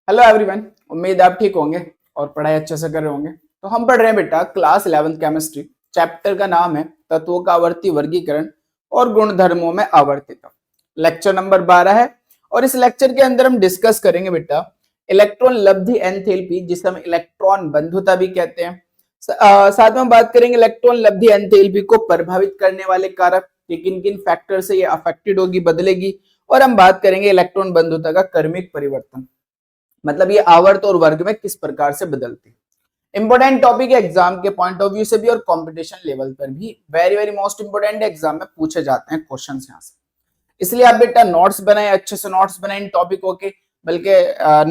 Hello everyone, उम्मीद आप ठीक होंगे और पढ़ाई अच्छे से कर रहे होंगे। तो हम पढ़ रहे हैं बेटा क्लास 11th केमिस्ट्री। चैप्टर का नाम है तत्वों का आवर्ती वर्गीकरण और गुणधर्मों में आवर्तिता। लेक्चर नंबर 12 है और इस लेक्चर के अंदर हम डिस्कस करेंगे बेटा इलेक्ट्रॉन लब्धि एंथैल्पी, जिसे हम इलेक्ट्रॉन बंधुता भी कहते हैं। साथ में हम बात करेंगे इलेक्ट्रॉन लब्धि एंथैल्पी को प्रभावित करने वाले कारक कि किन किन फैक्टर से ये अफेक्टेड होगी, बदलेगी। और हम बात करेंगे इलेक्ट्रॉन बंधुता का क्रमिक परिवर्तन, मतलब ये आवर्त और वर्ग में किस प्रकार से बदलती है। इंपॉर्टेंट टॉपिक है एग्जाम के पॉइंट ऑफ व्यू से भी और कंपटीशन लेवल पर भी। Very very most important exam में पूछे जाते हैं क्वेश्चन यहाँ से। इसलिए आप बेटा नोट्स बनाए, अच्छे से नोट्स बनाए इन टॉपिकों के। बल्कि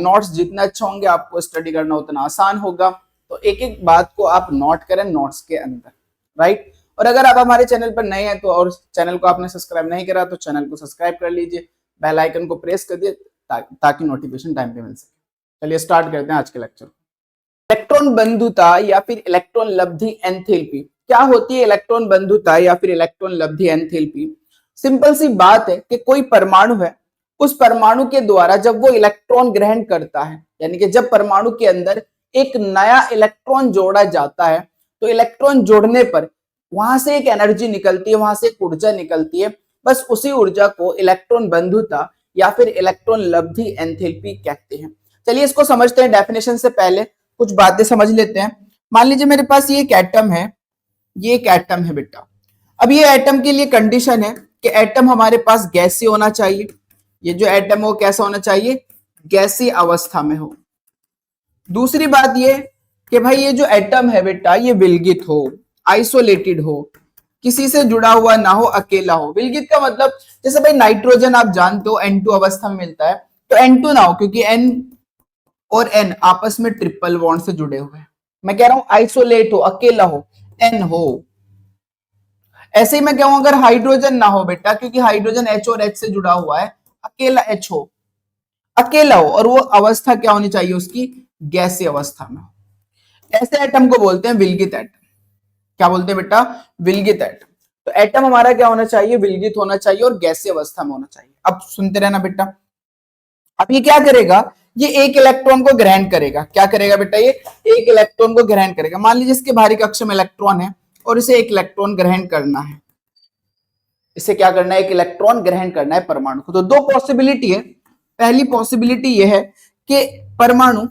नोट्स जितना अच्छा होंगे आपको स्टडी करना उतना आसान होगा। तो एक एक बात को आप नोट करें नोट्स के अंदर, राइट। और अगर आप हमारे चैनल पर नए हैं तो और चैनल को आपने सब्सक्राइब नहीं करा तो चैनल को सब्सक्राइब कर लीजिए, बेल आइकन को प्रेस कर दिए ताकि नोटिफिकेशन टाइम पे मिल सके। चलिए स्टार्ट करते हैं आज के लेक्चर। इलेक्ट्रॉन बंधुता या फिर इलेक्ट्रॉन लब्धि एंथैल्पी क्या होती है? इलेक्ट्रॉन बंधुता या फिर इलेक्ट्रॉन लब्धि एंथैल्पी सिंपल सी बात है कि कोई परमाणु है, उस परमाणु के द्वारा जब वो इलेक्ट्रॉन ग्रहण करता है, यानी कि जब परमाणु के अंदर एक नया इलेक्ट्रॉन जोड़ा जाता है, तो इलेक्ट्रॉन जोड़ने पर वहां से एक एनर्जी निकलती है, वहां से एक ऊर्जा निकलती है। बस उसी ऊर्जा को इलेक्ट्रॉन बंधुता या फिर इलेक्ट्रॉन लब्धि एंथैल्पी कहते हैं। चलिए इसको समझते हैं। डेफिनेशन से पहले कुछ बातें समझ लेते हैं। मान लीजिए मेरे पास ये एक एटम है, ये एक एटम है बेटा। अब ये एटम के लिए कंडीशन है कि एटम हमारे पास गैसीय होना चाहिए। ये जो एटम हो कैसा होना चाहिए? गैसीय अवस्था में हो। दूसरी बात ये कि भाई ये जो एटम है बेटा ये विलगित हो, आइसोलेटेड हो, किसी से जुड़ा हुआ ना हो, अकेला हो। विलगित का मतलब जैसे भाई नाइट्रोजन आप जानते हो N2 अवस्था में मिलता है, तो N2 ना हो क्योंकि N और N आपस में ट्रिपल बॉन्ड से जुड़े हुए हैं। मैं कह रहा हूं आइसोलेट हो, अकेला हो, N हो। ऐसे ही मैं कहूं अगर हाइड्रोजन ना हो बेटा, क्योंकि हाइड्रोजन H और H से जुड़ा हुआ है, अकेला H हो, अकेला हो, और वो अवस्था क्या होनी चाहिए उसकी? गैसीय अवस्था में। ऐसे एटम को बोलते हैं विलगित एटम। क्या बोलते हैं बेटा? विलगित एटम। तो एटम हमारा क्या होना चाहिए? विलगित होना चाहिए और गैसीय अवस्था में होना चाहिए। अब सुनते रहना बेटा। अब ये क्या करेगा? ये एक इलेक्ट्रॉन को ग्रहण करेगा। क्या करेगा बेटा? ये एक इलेक्ट्रॉन को ग्रहण करेगा। मान लीजिए इसके बाहरी कक्ष में इलेक्ट्रॉन है और इसे एक इलेक्ट्रॉन ग्रहण करना है। इसे क्या करना है? एक इलेक्ट्रॉन ग्रहण करना है परमाणु को। तो दो पॉसिबिलिटी है। पहली पॉसिबिलिटी यह है कि परमाणु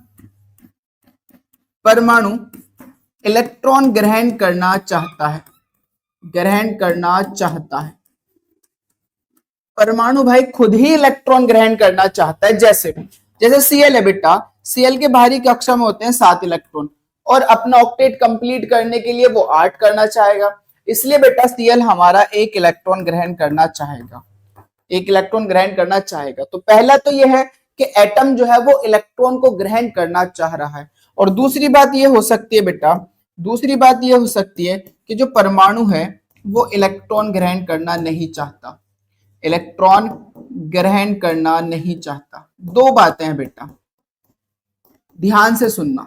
परमाणु इलेक्ट्रॉन ग्रहण करना चाहता है, ग्रहण करना चाहता है। परमाणु भाई खुद ही इलेक्ट्रॉन ग्रहण करना चाहता है। जैसे जैसे Cl है बेटा, Cl के बाहरी कक्षा में होते हैं 7 इलेक्ट्रॉन और अपना ऑक्टेट कंप्लीट करने के लिए वो 8 करना चाहेगा। इसलिए बेटा Cl हमारा एक इलेक्ट्रॉन ग्रहण करना चाहेगा, एक इलेक्ट्रॉन ग्रहण करना चाहेगा। तो पहला तो यह है कि एटम जो है वो इलेक्ट्रॉन को ग्रहण करना चाह रहा है। और दूसरी बात यह हो सकती है बेटा, दूसरी बात यह हो सकती है कि जो परमाणु है वो इलेक्ट्रॉन ग्रहण करना नहीं चाहता, इलेक्ट्रॉन ग्रहण करना नहीं चाहता। दो बातें हैं बेटा, ध्यान से सुनना।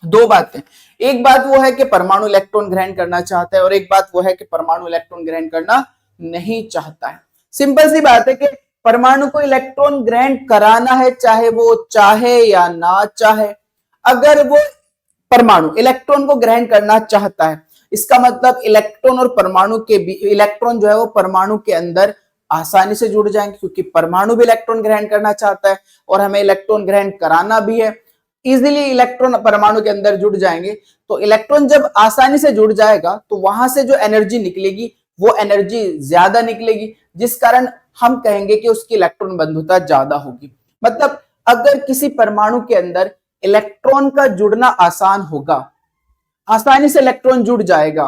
दो बातें, एक बात वो है कि परमाणु इलेक्ट्रॉन ग्रहण करना चाहता है और एक बात वो है कि परमाणु इलेक्ट्रॉन ग्रहण करना नहीं चाहता है। सिंपल सी बात है कि परमाणु को इलेक्ट्रॉन ग्रहण कराना है, चाहे वो चाहे या ना चाहे। अगर वो परमाणु इलेक्ट्रॉन को ग्रहण करना चाहता है, इसका मतलब इलेक्ट्रॉन और परमाणु के इलेक्ट्रॉन जो है वो परमाणु के अंदर आसानी से जुड़ जाएंगे, क्योंकि परमाणु भी इलेक्ट्रॉन ग्रहण करना चाहता है और हमें इलेक्ट्रॉन ग्रहण कराना भी है। इजीली इलेक्ट्रॉन परमाणु के अंदर जुड़ जाएंगे। तो इलेक्ट्रॉन जब आसानी से जुड़ जाएगा तो वहां से जो एनर्जी निकलेगी वो एनर्जी ज्यादा निकलेगी, जिस कारण हम कहेंगे कि उसकी इलेक्ट्रॉन बंधुता ज्यादा होगी। मतलब अगर किसी परमाणु के अंदर इलेक्ट्रॉन का जुड़ना आसान होगा, आसानी से इलेक्ट्रॉन जुड़ जाएगा,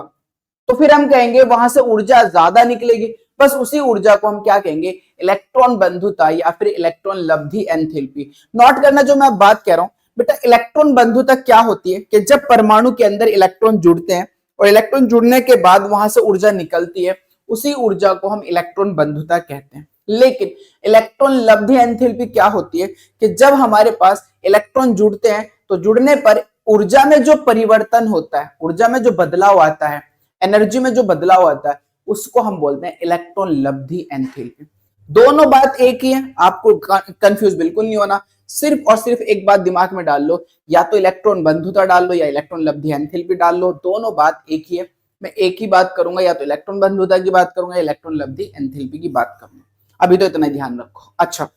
तो फिर हम कहेंगे वहां से ऊर्जा ज्यादा निकलेगी। बस उसी ऊर्जा को हम क्या कहेंगे? इलेक्ट्रॉन बंधुता या फिर इलेक्ट्रॉन लब्धि एंथैल्पी। नोट करना जो मैं बात कह रहा हूं बेटा, इलेक्ट्रॉन बंधुता क्या होती है कि जब परमाणु के अंदर इलेक्ट्रॉन जुड़ते हैं और इलेक्ट्रॉन जुड़ने के बाद वहां से ऊर्जा निकलती है, उसी ऊर्जा को हम इलेक्ट्रॉन बंधुता कहते हैं। लेकिन इलेक्ट्रॉन लब्धि एंथैल्पी क्या होती है कि जब हमारे पास इलेक्ट्रॉन जुड़ते हैं तो जुड़ने पर ऊर्जा में जो परिवर्तन होता है, ऊर्जा में जो बदलाव आता है, एनर्जी में जो बदलाव आता है, उसको हम बोलते हैं इलेक्ट्रॉन लब्धि एंथैल्पी। दोनों बात एक ही है, आपको कंफ्यूज बिल्कुल नहीं होना। सिर्फ और सिर्फ एक बात दिमाग में डाल लो, या तो इलेक्ट्रॉन बंधुता डाल लो या इलेक्ट्रॉन लब्धि एंथैल्पी डाल लो, दोनों बात एक ही है। मैं एक ही बात करूंगा, या तो इलेक्ट्रॉन बंधुता की बात करूंगा, इलेक्ट्रॉन लब्धि एंथैल्पी की बात करूंगा। अभी तो इतना ध्यान रखो। अच्छा,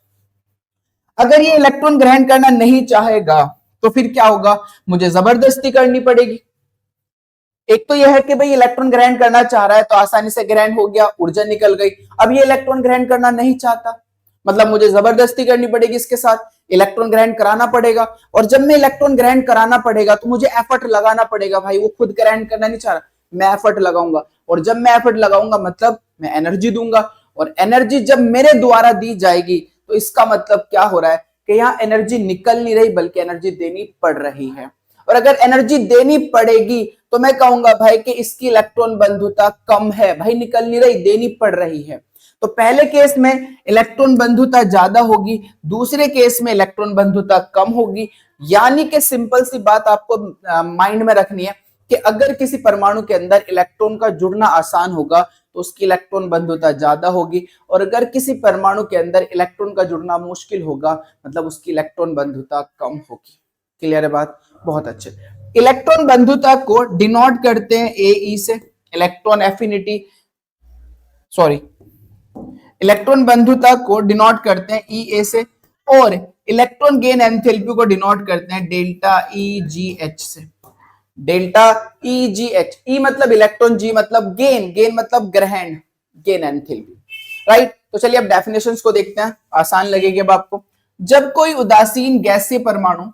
अगर ये इलेक्ट्रॉन ग्रहण करना नहीं चाहेगा तो फिर क्या होगा, मुझे जबरदस्ती करनी पड़ेगी। एक तो यह है कि भाई इलेक्ट्रॉन ग्रहण करना चाह रहा है तो आसानी से ग्रहण हो गया, ऊर्जा निकल गई। अब ये इलेक्ट्रॉन ग्रहण करना नहीं चाहता, मतलब मुझे जबरदस्ती करनी पड़ेगी, इसके साथ इलेक्ट्रॉन ग्रहण कराना पड़ेगा। और जब मैं इलेक्ट्रॉन ग्रहण कराना पड़ेगा तो मुझे एफर्ट लगाना पड़ेगा। भाई वो खुद ग्रहण करना नहीं चाह रहा, मैं एफर्ट लगाऊंगा, और जब मैं एफर्ट लगाऊंगा मतलब मैं एनर्जी दूंगा, और एनर्जी जब मेरे द्वारा दी जाएगी तो इसका मतलब क्या हो रहा है कि यहाँ एनर्जी निकल नहीं रही बल्कि एनर्जी देनी पड़ रही है। और अगर एनर्जी देनी पड़ेगी तो मैं कहूंगा भाई कि इसकी इलेक्ट्रॉन बंधुता कम है। भाई निकल नहीं रही, देनी पड़ रही है। तो पहले केस में इलेक्ट्रॉन बंधुता ज्यादा होगी, दूसरे केस में इलेक्ट्रॉन बंधुता कम होगी। यानी कि सिंपल सी बात आपको माइंड में रखनी है कि अगर किसी परमाणु के अंदर इलेक्ट्रॉन का जुड़ना आसान होगा तो उसकी इलेक्ट्रॉन बंधुता ज्यादा होगी, और अगर किसी परमाणु के अंदर इलेक्ट्रॉन का जुड़ना मुश्किल होगा मतलब उसकी इलेक्ट्रॉन बंधुता कम होगी। क्लियर है बात? बहुत अच्छे। इलेक्ट्रॉन बंधुता को डिनोट करते हैं ए से, इलेक्ट्रॉन एफिनिटी, सॉरी, इलेक्ट्रॉन बंधुता को डिनोट करते हैं ई से, और इलेक्ट्रॉन गेन एंथैल्पी को डिनोट करते हैं डेल्टा ई जी एच से। डेल्टा ई जी एच, ई मतलब इलेक्ट्रॉन, जी मतलब गेन, गेन मतलब ग्रहण, गेन एंथैल्पी, राइट। तो चलिए अब डेफिनेशंस को देखते हैं, आसान लगेगी अब आपको। जब कोई उदासीन गैसीय परमाणु,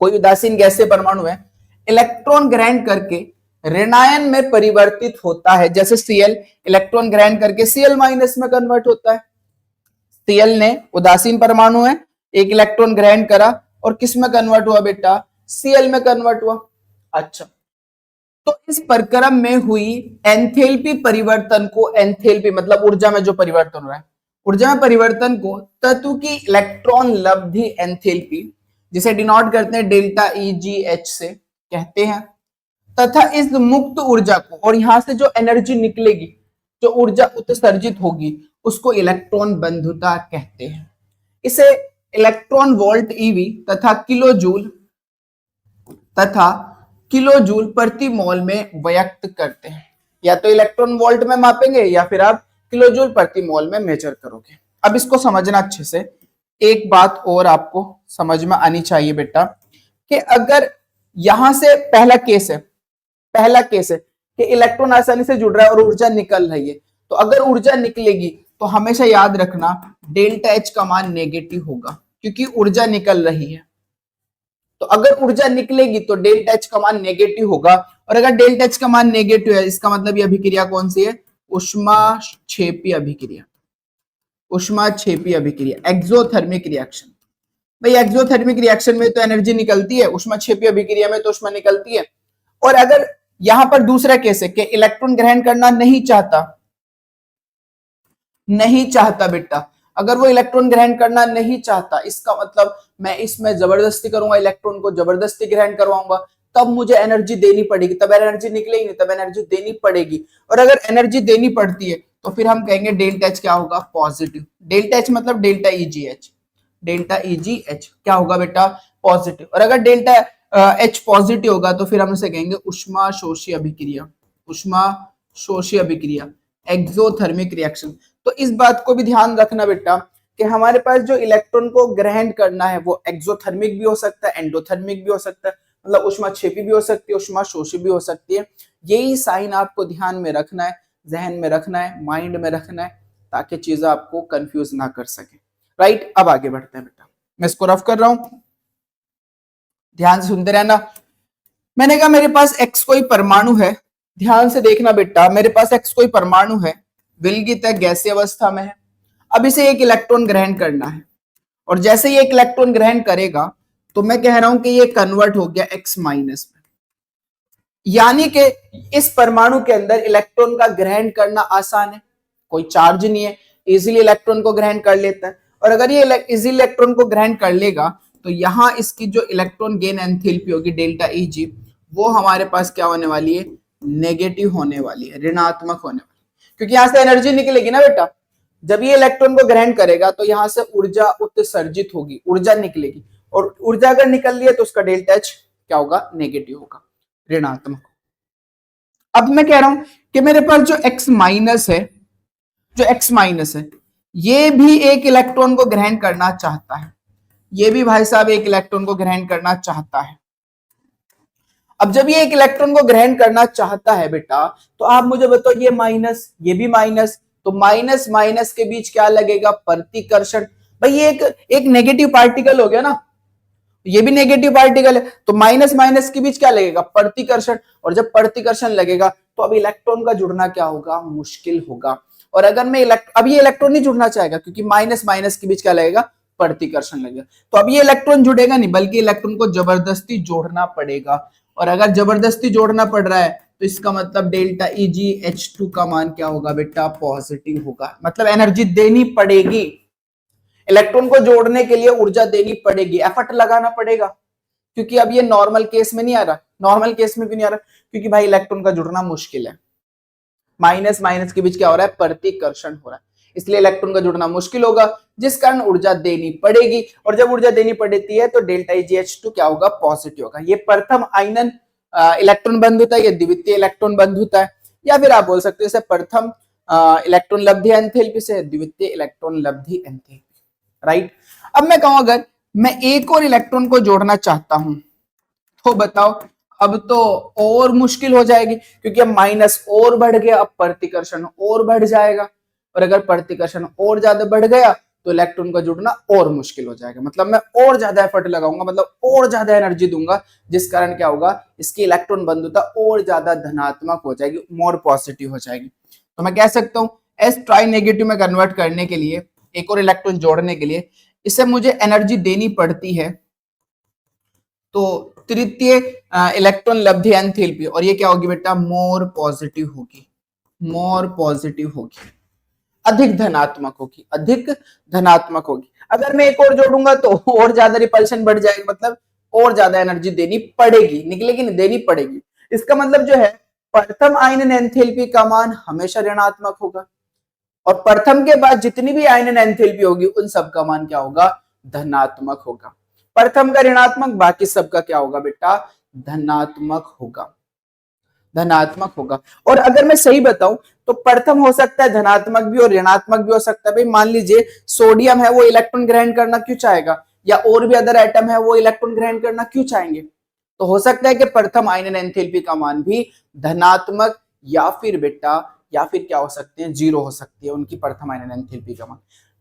कोई उदासीन गैसीय परमाणु है, इलेक्ट्रॉन ग्रहण करके ऋणायन में परिवर्तित होता है, जैसे Cl इलेक्ट्रॉन ग्रहण करके Cl माइनस में कन्वर्ट होता है। Cl ने उदासीन परमाणु है, एक इलेक्ट्रॉन ग्रहण करा और किस में कन्वर्ट हुआ बेटा? Cl में कन्वर्ट हुआ। अच्छा, तो इस प्रक्रम में हुई एंथैल्पी परिवर्तन को, एंथैल्पी मतलब ऊर्जा में जो परिवर्तन हो रहा है, ऊर्जा में परिवर्तन को तत्व की इलेक्ट्रॉन लब्धि एंथैल्पी, जिसे डिनोट करते हैं डेल्टा ई जी एच से, कहते हैं। तथा इस मुक्त ऊर्जा को, और यहां से जो एनर्जी निकलेगी, जो ऊर्जा उत्सर्जित होगी, उसको इलेक्ट्रॉन बंधुता कहते हैं। इसे इलेक्ट्रॉन वोल्ट ईवी तथा किलो जूल प्रति मोल में व्यक्त करते हैं। या तो इलेक्ट्रॉन वोल्ट में मापेंगे या फिर आप किलो जूल प्रति मोल में मेजर करोगे। अब इसको समझना अच्छे से। एक बात और आपको समझ में आनी चाहिए बेटा, कि अगर यहां से पहला केस है कि इलेक्ट्रॉन आसानी से जुड़ रहा है और ऊर्जा निकल रही है, तो अगर ऊर्जा निकलेगी तो हमेशा याद रखना डेल्टा एच का मान नेगेटिव होगा, क्योंकि ऊर्जा निकल रही है। तो अगर ऊर्जा निकलेगी तो डेल्टा एच का मान नेगेटिव होगा, और अगर डेल्टा एच का मान नेगेटिव है इसका मतलब ये अभिक्रिया कौन सी है? ऊष्माक्षेपी अभिक्रिया, ऊष्माक्षेपी अभिक्रिया, एक्सोथर्मिक रिएक्शन। भाई एक्सोथर्मिक रिएक्शन में तो एनर्जी निकलती है, ऊष्माक्षेपी अभिक्रिया में तो ऊष्मा निकलती है। और अगर यहां पर दूसरा केस है कि इलेक्ट्रॉन ग्रहण करना नहीं चाहता बेटा, अगर वो इलेक्ट्रॉन ग्रहण करना नहीं चाहता, इसका मतलब मैं इसमें जबरदस्ती करूंगा, इलेक्ट्रॉन को जबरदस्ती ग्रहण करवाऊंगा, तब मुझे एनर्जी देनी पड़ेगी, तब एनर्जी निकलेगी नहीं, तब एनर्जी देनी पड़ेगी। और अगर एनर्जी देनी पड़ती है तो फिर हम कहेंगे डेल्टा एच क्या होगा? पॉजिटिव। डेल्टा एच मतलब delta easy H, delta easy H क्या होगा बेटा? पॉजिटिव। और अगर डेल्टा एच पॉजिटिव होगा तो फिर हम इसे कहेंगे ऊष्माशोषी अभिक्रिया, ऊष्माशोषी अभिक्रिया, एक्सोथर्मिक रिएक्शन। तो इस बात को भी ध्यान रखना बेटा कि हमारे पास जो इलेक्ट्रॉन को ग्रहण करना है वो एक्सोथर्मिक भी हो सकता है, एंडोथर्मिक भी हो सकता है, मतलब ऊष्माक्षेपी भी हो सकती है, ऊष्माशोषी भी हो सकती है। यही साइन आपको ध्यान में रखना है, जहन में रखना है, माइंड में रखना है, ताकि चीजें आपको कंफ्यूज ना कर सके। राइट, अब आगे बढ़ते हैं बेटा। मैं इसको रफ कर रहा हूं, ध्यान से सुनते रहना। मैंने कहा मेरे पास एक्स कोई परमाणु है, ध्यान से देखना बेटा, मेरे पास एक्स कोई परमाणु है, विलगित है, गैसीय अवस्था में है। अब इसे एक इलेक्ट्रॉन ग्रहण करना है, और जैसे ये एक इलेक्ट्रॉन ग्रहण करेगा तो मैं कह रहा हूं कि ये कन्वर्ट हो गया एक्स माइनस में। यानी कि इस परमाणु के अंदर इलेक्ट्रॉन का ग्रहण करना आसान है, कोई चार्ज नहीं है, इजीली इलेक्ट्रॉन को ग्रहण कर लेता है। और अगर ये इजीली इलेक्ट्रॉन को ग्रहण कर लेगा तो यहां इसकी जो इलेक्ट्रॉन गेन एंथैल्पी होगी डेल्टा ई जी, वो हमारे पास क्या होने वाली है? नेगेटिव होने वाली है, ऋणात्मक होने वाली है, क्योंकि यहां से एनर्जी निकलेगी ना बेटा। जब ये इलेक्ट्रॉन को ग्रहण करेगा तो यहां से ऊर्जा उत्सर्जित होगी, ऊर्जा निकलेगी, और ऊर्जा अगर निकल रही है तो उसका डेल्टा एच क्या होगा, नेगेटिव होगा, ऋणात्मक। अब मैं कह रहा हूं कि मेरे पास जो x माइनस है, जो x माइनस है, ये भी एक इलेक्ट्रॉन को ग्रहण करना चाहता है, ये भी भाई साहब एक इलेक्ट्रॉन को ग्रहण करना चाहता है। अब जब ये एक इलेक्ट्रॉन को ग्रहण करना चाहता है बेटा, तो आप मुझे बताओ, ये माइनस, ये भी माइनस, तो माइनस माइनस के बीच क्या लगेगा, प्रतिकर्षण। भाई ये एक नेगेटिव पार्टिकल हो गया ना, ये भी नेगेटिव पार्टिकल है, तो माइनस माइनस के बीच क्या लगेगा, प्रतिकर्षण। और जब प्रतिकर्षण लगेगा तो अब इलेक्ट्रॉन का जुड़ना क्या होगा, मुश्किल होगा। और अगर मैं अब ये इलेक्ट्रॉन नहीं जुड़ना चाहेगा, क्योंकि माइनस माइनस के बीच क्या लगेगा, प्रतिकर्षण लगेगा। तो अब ये इलेक्ट्रॉन जुड़ेगा नहीं, बल्कि इलेक्ट्रॉन को जबरदस्ती जोड़ना पड़ेगा। और अगर जबरदस्ती जोड़ना पड़ रहा है तो इसका मतलब डेल्टा EgH2 का मान क्या होगा बेटा, पॉजिटिव होगा। मतलब एनर्जी देनी पड़ेगी, इलेक्ट्रॉन को जोड़ने के लिए ऊर्जा देनी पड़ेगी, एफर्ट लगाना पड़ेगा, क्योंकि अब ये नॉर्मल केस में नहीं आ रहा। नॉर्मल केस में भी नहीं आ रहा, क्योंकि भाई इलेक्ट्रॉन का जुड़ना मुश्किल है, माइनस माइनस के बीच क्या हो रहा है, प्रतिकर्षण हो रहा है, इसलिए इलेक्ट्रॉन का जुड़ना मुश्किल होगा, जिस कारण ऊर्जा देनी पड़ेगी। और जब ऊर्जा देनी पड़ती है तो डेल्टा EgH2 क्या होगा, पॉजिटिव होगा। ये प्रथम आयनन इलेक्ट्रॉन बंधुता, ये द्वितीय इलेक्ट्रॉन बंधुता है, या फिर आप बोल सकते हो इसे प्रथम इलेक्ट्रॉन लब्धि एंथैल्पी से द्वितीय इलेक्ट्रॉन लब्धि एंथैल्पी, राइट। अब मैं कहूं अगर मैं एक और इलेक्ट्रॉन को जोड़ना चाहता हूं तो बताओ, अब तो और मुश्किल हो जाएगी, क्योंकि अब माइनस और बढ़ गया, अब प्रतिकर्षण और बढ़ जाएगा, और अगर प्रतिकर्षण और ज्यादा बढ़ गया तो इलेक्ट्रॉन का जुड़ना और मुश्किल हो जाएगा। मतलब मैं और ज्यादा एफर्ट लगाऊंगा, मतलब और ज्यादा एनर्जी दूंगा, जिस कारण क्या होगा, इसकी इलेक्ट्रॉन बंधुता और ज्यादा धनात्मक हो जाएगी, मोर पॉजिटिव हो जाएगी। तो मैं कह सकता हूं एस ट्राई नेगेटिव में कन्वर्ट करने के लिए, एक और इलेक्ट्रॉन जोड़ने के लिए इसे मुझे एनर्जी देनी पड़ती है, तो तृतीय इलेक्ट्रॉन लब्धि एंथैल्पी, और ये क्या होगी बेटा, मोर पॉजिटिव होगी, मोर पॉजिटिव होगी, अधिक धनात्मक होगी, अधिक धनात्मक होगी। अगर मैं एक और जोड़ूंगा तो और ज्यादा रिपल्शन बढ़ जाएगी, मतलब और ज्यादा एनर्जी देनी पड़ेगी, निकलेगी नहीं, देनी पड़ेगी। इसका मतलब जो है प्रथम आयनन एंथैल्पी का मान हमेशा ऋणात्मक होगा, और प्रथम के बाद जितनी भी आयनन एंथैल्पी होगी उन सब का मान क्या होगा, धनात्मक होगा। प्रथम का ऋणात्मक, बाकी सबका क्या होगा बेटा, धनात्मक होगा, धनात्मक होगा। और अगर मैं सही बताऊं तो प्रथम हो सकता है धनात्मक भी और ऋणात्मक भी हो सकता है। भाई मान लीजिए सोडियम है, वो इलेक्ट्रॉन ग्रहण करना क्यों चाहेगा, या और भी अदर एटम है वो इलेक्ट्रॉन ग्रहण करना क्यों चाहेंगे। तो हो सकता है कि प्रथम आयनन एंथैल्पी का मान भी धनात्मक, या फिर बेटा, या फिर क्या हो सकते हैं, जीरो हो सकती है उनकी प्रथम आयनन एंथैल्पी का मान।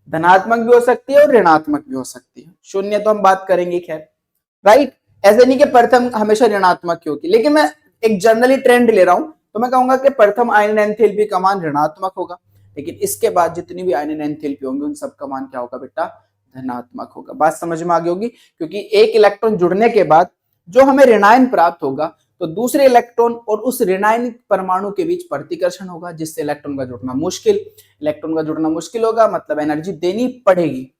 धनात्मक भी हो सकती है और ऋणात्मक भी हो सकती है, शून्य तो हम बात करेंगे खैर, राइट। ऐसे नहीं कि प्रथम हमेशा ऋणात्मक की होगी, लेकिन मैं एक जनरली ट्रेंड ले रहा हूं, तो मैं कहूंगा कि प्रथम आयनन एंथैल्पी का मान ऋणात्मक होगा, लेकिन इसके बाद जितनी भी आयनन एंथैल्पी होंगी उन सब का मान क्या होगा बेटा, धनात्मक होगा। बात समझ में आ गई होगी, क्योंकि एक इलेक्ट्रॉन जुड़ने के बाद जो हमें ऋणायन प्राप्त होगा, तो दूसरे इलेक्ट्रॉन और उस ऋणायन परमाणु के बीच प्रतिकर्षण होगा, जिससे इलेक्ट्रॉन का जुड़ना मुश्किल, इलेक्ट्रॉन का जुड़ना मुश्किल होगा, मतलब एनर्जी देनी पड़ेगी,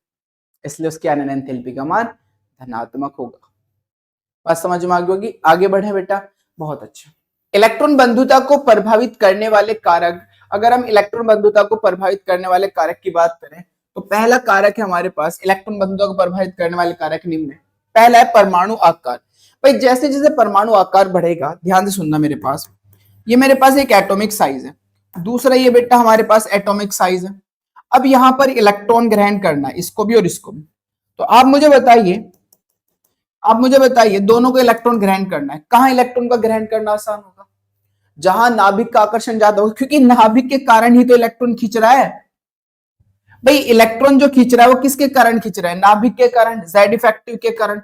इसलिए उसके आयनन एंथैल्पी का मान धनात्मक होगा। बात समझ में आ गई होगी, आगे बढ़े बेटा, बहुत अच्छा। इलेक्ट्रॉन बंधुता को प्रभावित करने वाले कारक, अगर हम इलेक्ट्रॉन बंधुता को प्रभावित करने वाले कारक की बात करें तो पहला कारक है हमारे पास इलेक्ट्रॉन बंधुता को प्रभावित करने वाले कारक निम्न है। पहला है परमाणु आकार। भाई जैसे जैसे परमाणु आकार बढ़ेगा, ध्यान से सुनना मेरे पास, ये मेरे पास एक एटॉमिक साइज है, दूसरा ये बेटा हमारे पास एटॉमिक साइज है। अब यहां पर इलेक्ट्रॉन ग्रहण करना है, इसको भी और इसको भी, तो आप मुझे बताइए दोनों को इलेक्ट्रॉन ग्रहण करना है, कहां इलेक्ट्रॉन का ग्रहण करना आसान होगा, जहां नाभिक का आकर्षण ज्यादा होगा, क्योंकि नाभिक के कारण ही तो इलेक्ट्रॉन खींच रहा है। भाई इलेक्ट्रॉन जो खींच रहा है वो किसके कारण खींच रहा है, नाभिक के कारण, जेड इफेक्टिव के कारण।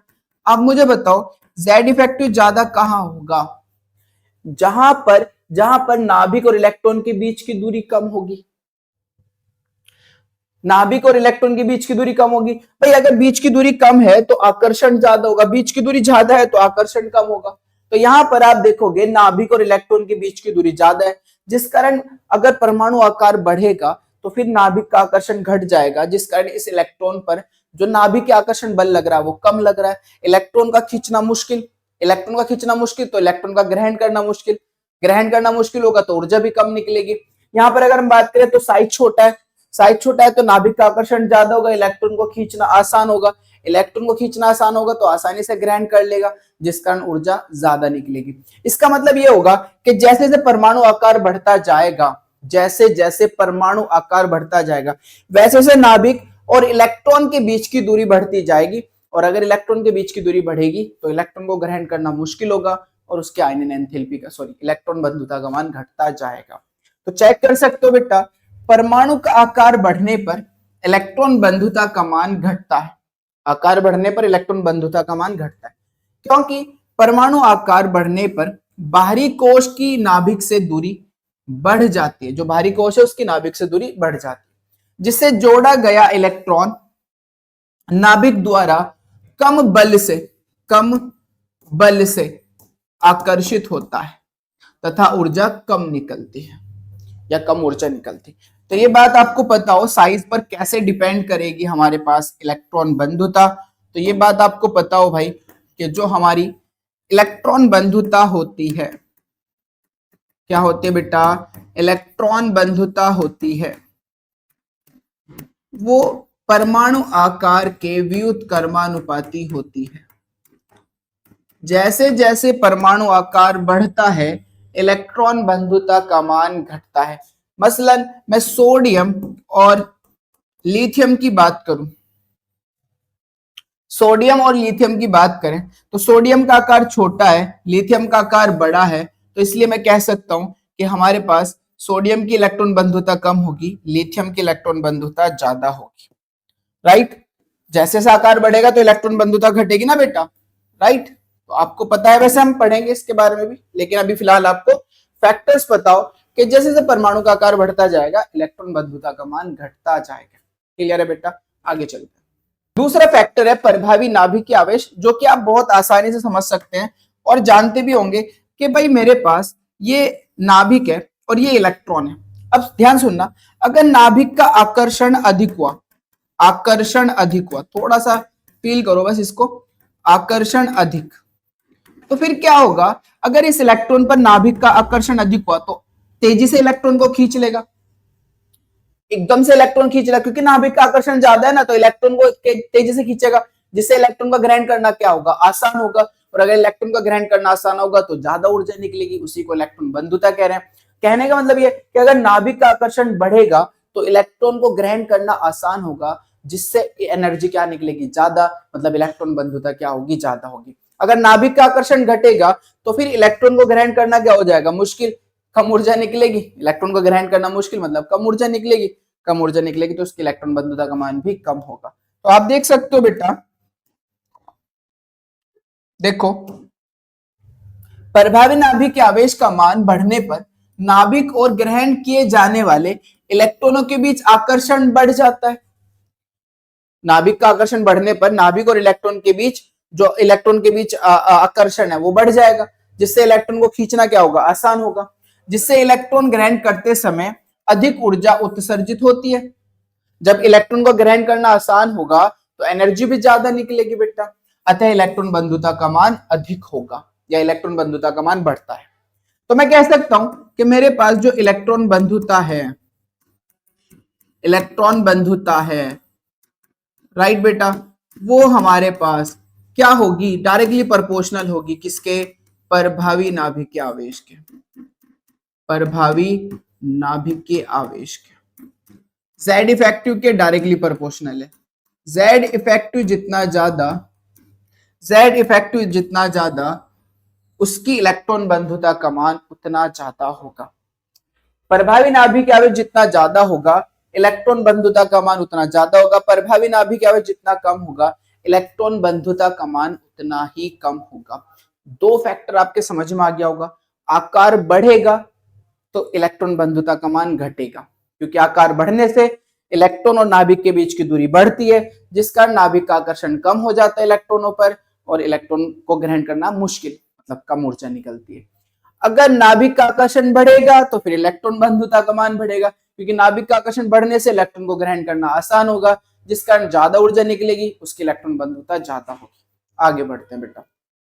आप मुझे बताओ जेड इफेक्टिव ज्यादा कहां होगा, जहां पर नाभिक और इलेक्ट्रॉन के बीच की दूरी कम होगी, नाभिक और इलेक्ट्रॉन के बीच की दूरी कम होगी। भाई अगर बीच की दूरी कम है तो आकर्षण ज्यादा होगा, बीच की दूरी ज्यादा है तो आकर्षण कम होगा। तो यहां पर आप देखोगे नाभिक और इलेक्ट्रॉन के बीच की दूरी ज्यादा है, जिस कारण अगर परमाणु आकार बढ़ेगा तो फिर नाभिक का आकर्षण घट जाएगा, जिस कारण इस इलेक्ट्रॉन पर जो नाभिक के आकर्षण बल लग रहा है वो कम लग रहा है। इलेक्ट्रॉन का खींचना मुश्किल, इलेक्ट्रॉन का खींचना मुश्किल तो इलेक्ट्रॉन का ग्रहण करना मुश्किल होगा तो ऊर्जा भी कम निकलेगी। यहाँ पर अगर हम बात करें तो साइज छोटा है, साइज छोटा है तो नाभिक का आकर्षण ज्यादा होगा, इलेक्ट्रॉन को खींचना आसान होगा, इलेक्ट्रॉन को खींचना आसान होगा तो आसानी से ग्रहण कर लेगा, जिस कारण ऊर्जा ज्यादा निकलेगी। इसका मतलब ये होगा कि जैसे जैसे परमाणु आकार बढ़ता जाएगा, जैसे जैसे परमाणु आकार बढ़ता जाएगा, वैसे वैसे नाभिक और इलेक्ट्रॉन के बीच की दूरी बढ़ती जाएगी, और अगर इलेक्ट्रॉन के बीच की दूरी बढ़ेगी तो इलेक्ट्रॉन को ग्रहण करना मुश्किल होगा और उसके आयनन एंथैल्पी का इलेक्ट्रॉन बंधुता का मान घटता जाएगा। तो चेक कर सकते हो बेटा, परमाणु का आकार बढ़ने पर इलेक्ट्रॉन बंधुता का मान घटता है, आकार बढ़ने पर इलेक्ट्रॉन बंधुता का मान घटता है, क्योंकि परमाणु आकार बढ़ने पर बाहरी कोश की नाभिक से दूरी बढ़ जाती है, जो बाहरी कोश है उसकी नाभिक से दूरी बढ़ जाती है, जिससे जोड़ा गया इलेक्ट्रॉन नाभिक द्वारा कम बल से आकर्षित होता है तथा ऊर्जा कम निकलती है या कम ऊर्जा निकलती। तो ये बात आपको पता हो साइज पर कैसे डिपेंड करेगी हमारे पास इलेक्ट्रॉन बंधुता। तो ये बात आपको पता हो भाई कि जो हमारी इलेक्ट्रॉन बंधुता होती है, क्या होती है बेटा, इलेक्ट्रॉन बंधुता होती है, वो परमाणु आकार के व्युत्क्रमानुपाती होती है। जैसे जैसे परमाणु आकार बढ़ता है इलेक्ट्रॉन बंधुता का मान घटता है। मसलन मैं सोडियम और लिथियम की बात करूं, सोडियम और लिथियम की बात करें तो सोडियम का आकार छोटा है, लिथियम का आकार बड़ा है, तो इसलिए मैं कह सकता हूं कि हमारे पास सोडियम की इलेक्ट्रॉन बंधुता कम होगी, लिथियम की इलेक्ट्रॉन बंधुता ज्यादा होगी। राइट, जैसे जैसे आकार बढ़ेगा तो इलेक्ट्रॉन बंधुता घटेगी ना बेटा। राइट, तो आपको पता है, वैसे हम पढ़ेंगे इसके बारे में भी, लेकिन अभी फिलहाल आपको फैक्टर्स बताओ कि जैसे जैसे परमाणु का आकार बढ़ता जाएगा इलेक्ट्रॉन बंधुता का मान घटता जाएगा। क्लियर है बेटा, आगे चलते हैं। दूसरा फैक्टर है प्रभावी नाभिक के आवेश, जो कि आप बहुत आसानी से समझ सकते हैं और जानते भी होंगे कि भाई मेरे पास ये नाभिक है और ये इलेक्ट्रॉन है। अब ध्यान सुनना, अगर नाभिक का आकर्षण अधिक हुआ, आकर्षण अधिक हुआ, थोड़ा सा फील करो बस इसको, आकर्षण अधिक, तो फिर क्या होगा, अगर इस इलेक्ट्रॉन पर नाभिक का आकर्षण अधिक हुआ तो तेजी से इलेक्ट्रॉन को खींच लेगा, एकदम से इलेक्ट्रॉन खींच लेगा, क्योंकि नाभिक का आकर्षण ज्यादा है ना, तो इलेक्ट्रॉन को तेजी से खींचेगा, जिससे इलेक्ट्रॉन का ग्रहण करना क्या होगा, आसान होगा, और अगर इलेक्ट्रॉन का ग्रहण करना आसान होगा तो ज्यादा ऊर्जा निकलेगी, उसी को इलेक्ट्रॉन बंधुता कह रहे हैं। कहने का मतलब ये कि अगर नाभिक का आकर्षण बढ़ेगा तो इलेक्ट्रॉन को ग्रहण करना आसान होगा, जिससे एनर्जी क्या निकलेगी, ज्यादा, मतलब इलेक्ट्रॉन बंधुता क्या होगी, ज्यादा होगी। अगर नाभिक का आकर्षण घटेगा तो फिर इलेक्ट्रॉन को ग्रहण करना क्या हो जाएगा, मुश्किल, कम ऊर्जा निकलेगी, इलेक्ट्रॉन को ग्रहण करना मुश्किल मतलब कम ऊर्जा निकलेगी, कम ऊर्जा निकलेगी तो उसकी इलेक्ट्रॉन बंधुता का मान भी कम होगा। तो आप देख सकते हो बेटा, देखो प्रभावी नाभिक के आवेश का मान बढ़ने पर नाभिक और ग्रहण किए जाने वाले इलेक्ट्रॉनों के बीच आकर्षण बढ़ जाता है। नाभिक का आकर्षण बढ़ने पर नाभिक और इलेक्ट्रॉन के बीच, जो इलेक्ट्रॉन के बीच आकर्षण है वो बढ़ जाएगा, जिससे इलेक्ट्रॉन को खींचना क्या होगा, आसान होगा, जिससे इलेक्ट्रॉन ग्रहण करते समय अधिक ऊर्जा उत्सर्जित होती है। जब इलेक्ट्रॉन को ग्रहण करना आसान होगा तो एनर्जी भी ज्यादा निकलेगी बेटा, अतः इलेक्ट्रॉन बंधुता का मान अधिक होगा या इलेक्ट्रॉन बंधुता का मान बढ़ता है। तो मैं कह सकता हूं कि मेरे पास जो इलेक्ट्रॉन बंधुता है, इलेक्ट्रॉन बंधुता है, राइट बेटा, वो हमारे पास क्या होगी, डायरेक्टली प्रोपोर्शनल होगी, किसके, प्रभावी नाभिक के आवेश के, प्रभावी नाभिक के आवेश के। Z इफेक्टिव के डायरेक्टली प्रोपोर्शनल है। Z इफेक्टिव जितना ज्यादा उसकी इलेक्ट्रॉन बंधुता का मान उतना ज्यादा होगा। प्रभावी नाभिक के आवेश जितना ज्यादा होगा इलेक्ट्रॉन बंधुता का मान उतना ज्यादा होगा। प्रभावी नाभिक के आवेश जितना कम होगा इलेक्ट्रॉन बंधुता का मान उतना ही कम होगा। दो फैक्टर आपके समझ में आ गया होगा, आकार बढ़ेगा तो इलेक्ट्रॉन बंधुता का मान घटेगा, क्योंकि आकार बढ़ने से इलेक्ट्रॉन और नाभिक के बीच की दूरी बढ़ती है, जिस कारण नाभिक का आकर्षण कम हो जाता है इलेक्ट्रॉनों पर और इलेक्ट्रॉन को ग्रहण करना मुश्किल, मतलब कम ऊर्जा निकलती है। अगर नाभिक का आकर्षण बढ़ेगा तो फिर इलेक्ट्रॉन बंधुता का मान बढ़ेगा, क्योंकि नाभिक का आकर्षण बढ़ने से इलेक्ट्रॉन को ग्रहण करना आसान होगा, जिस कारण ज्यादा ऊर्जा निकलेगी, उसकी इलेक्ट्रॉन बंधुता ज्यादा होगी। आगे बढ़ते हैं बेटा,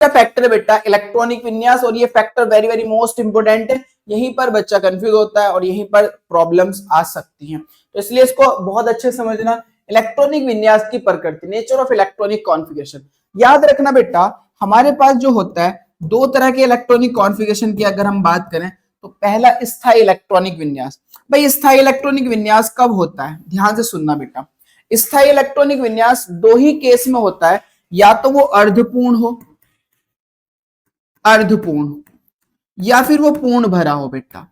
फैक्टर है बेटा इलेक्ट्रॉनिक विन्यास, और ये factor very very most important है, यहीं पर बच्चा कंफ्यूज होता है और यहीं पर प्रॉब्लम्स आ सकती हैं। तो इसलिए इसको बहुत अच्छे से समझना। इलेक्ट्रॉनिक विन्यास की प्रकृति, नेचर ऑफ इलेक्ट्रॉनिक कॉन्फ़िगरेशन। याद रखना बेटा, हमारे पास जो होता है दो तरह के इलेक्ट्रॉनिक कॉन्फ़िगरेशन की अगर हम बात करें, तो पहला स्थायी इलेक्ट्रॉनिक विन्यास। भाई स्थायी इलेक्ट्रॉनिक विन्यास कब होता है, ध्यान से सुनना बेटा। स्थायी इलेक्ट्रॉनिक विन्यास दो ही केस में होता है, या तो वो अर्धपूर्ण हो, अर्धपूर्ण, या फिर वो पूर्ण भरा हो बेटा।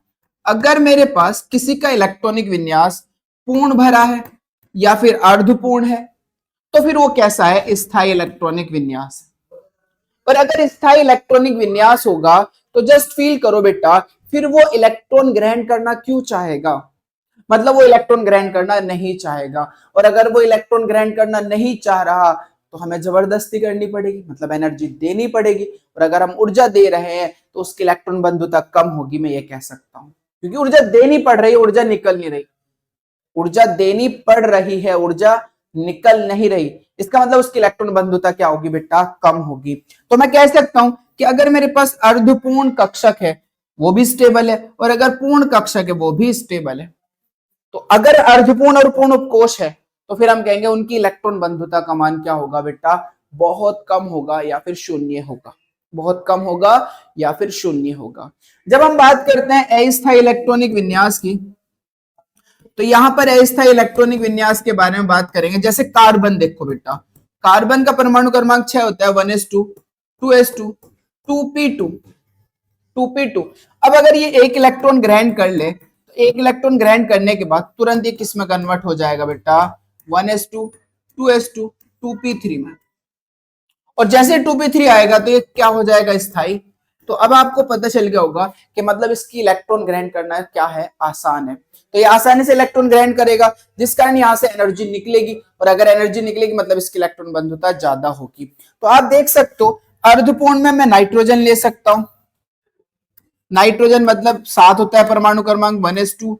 अगर मेरे पास किसी का इलेक्ट्रॉनिक विन्यास पूर्ण भरा है या फिर अर्धपूर्ण है, तो फिर वो कैसा है, स्थायी इलेक्ट्रॉनिक विन्यास। और अगर स्थायी इलेक्ट्रॉनिक विन्यास होगा तो जस्ट फील करो बेटा, फिर वो इलेक्ट्रॉन ग्रहण करना क्यों चाहेगा, मतलब वो इलेक्ट्रॉन ग्रहण करना नहीं चाहेगा। और अगर वो इलेक्ट्रॉन ग्रहण करना नहीं चाह रहा तो हमें जबरदस्ती करनी पड़ेगी, मतलब एनर्जी देनी पड़ेगी। और अगर हम ऊर्जा दे रहे हैं तो उसकी इलेक्ट्रॉन बंधुता कम होगी, मैं ये कह सकता हूं, क्योंकि ऊर्जा देनी पड़ रही है, ऊर्जा निकल नहीं रही। ऊर्जा देनी पड़ रही है, ऊर्जा निकल नहीं रही, इसका मतलब उसकी इलेक्ट्रॉन बंधुता क्या होगी बेटा, कम होगी। तो मैं कह सकता हूं कि अगर मेरे पास अर्धपूर्ण कक्षक है वो भी स्टेबल है, और अगर पूर्ण कक्षक है वो भी स्टेबल है। तो अगर अर्धपूर्ण और पूर्ण उपकोष है तो फिर हम कहेंगे उनकी इलेक्ट्रॉन बंधुता का मान क्या होगा बेटा, बहुत कम होगा या फिर शून्य होगा, बहुत कम होगा या फिर शून्य होगा। जब हम बात करते हैं अस्थायी इलेक्ट्रॉनिक विन्यास की, तो यहां पर अस्थायी इलेक्ट्रॉनिक विन्यास के बारे में बात करेंगे। जैसे कार्बन देखो बेटा, कार्बन का परमाणु क्रमांक 6 होता है, 1s2, 2s2, 2p2, 2p2। अब अगर ये एक इलेक्ट्रॉन ग्रहण कर ले, तो एक इलेक्ट्रॉन ग्रहण करने के बाद तुरंत ये किस में कन्वर्ट हो जाएगा बेटा, 1s2, 2s2, 2p3 में। और जैसे 2p3 आएगा तो ये क्या हो जाएगा, स्थायी। तो अब आपको पता चल गया होगा कि मतलब इसकी इलेक्ट्रॉन ग्रहण करना क्या है, आसान है। तो ये आसानी से इलेक्ट्रॉन ग्रहण करेगा, जिस कारण यहां से एनर्जी निकलेगी, और अगर एनर्जी निकलेगी मतलब इसकी इलेक्ट्रॉन बंधुता ज्यादा होगी। तो आप देख सकते हो अर्धपूर्ण में मैं नाइट्रोजन ले सकता हूं। नाइट्रोजन मतलब 7 होता है परमाणु क्रमांक, 1s2,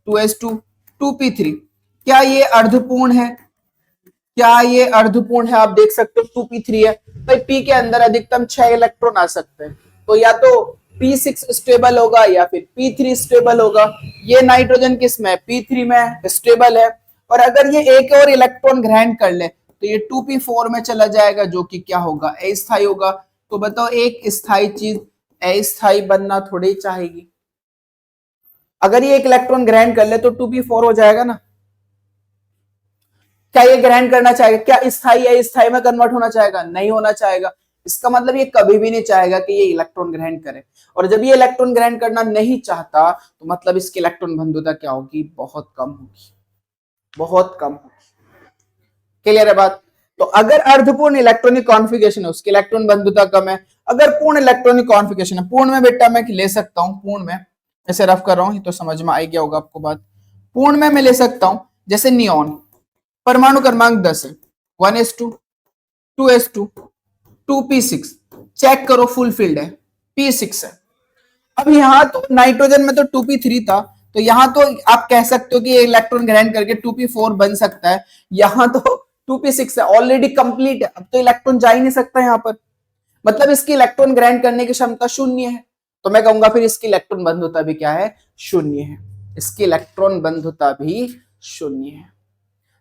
2s2, 2p3। क्या ये अर्धपूर्ण है, क्या ये अर्धपूर्ण है, आप देख सकते हो 2p3 है। भाई p के अंदर अधिकतम 6 इलेक्ट्रॉन आ सकते हैं, तो या तो p6 स्टेबल होगा या फिर p3 स्टेबल होगा। ये नाइट्रोजन किस में, p3 में स्टेबल है। और अगर ये एक और इलेक्ट्रॉन ग्रहण कर ले तो ये 2p4 में चला जाएगा, जो कि क्या होगा, अस्थायी होगा। तो बताओ एक स्थायी चीज अस्थायी बनना थोड़ी चाहेगी। अगर ये एक इलेक्ट्रॉन ग्रहण कर ले तो 2p4 हो जाएगा ना। क्या ये ग्रहण करना चाहेगा, क्या स्थायी अस्थायी में कन्वर्ट होना चाहेगा, नहीं होना चाहेगा। इसका मतलब ये कभी भी नहीं चाहेगा कि ये इलेक्ट्रॉन ग्रहण करे। और जब ये इलेक्ट्रॉन ग्रहण करना नहीं चाहता तो मतलब इसकी इलेक्ट्रॉन बंधुता क्या होगी, बहुत कम होगी, बहुत कम होगी। क्लियर है बात। तो अगर अर्धपूर्ण इलेक्ट्रॉनिक कॉन्फ़िगरेशन है उसकी इलेक्ट्रॉन बंधुता कम है। अगर पूर्ण इलेक्ट्रॉनिक कॉन्फ़िगरेशन है, पूर्ण में बेटा मैं ले सकता हूं, पूर्ण में ऐसे रफ कर रहा हूं तो समझ में आई गया होगा आपको बात। पूर्ण में मैं ले सकता हूं जैसे नियॉन, परमाणु क्रमांक 10 है, 1s2, 2s2, 2p6। चेक करो फुल फील्ड है, p6 है। अब यहां तो नाइट्रोजन में तो 2p3 था, तो यहां तो आप कह सकते हो कि ये इलेक्ट्रॉन ग्रहण करके 2p4 बन सकता है। यहां तो 2p6 है, ऑलरेडी कंप्लीट है, अब तो इलेक्ट्रॉन जा ही नहीं सकता यहां पर, मतलब इसकी इलेक्ट्रॉन ग्रहण करने की क्षमता शून्य है। तो मैं कहूंगा फिर इसकी इलेक्ट्रॉन बंधुता भी क्या है, शून्य है। इसकी इलेक्ट्रॉन बंधुता भी शून्य है।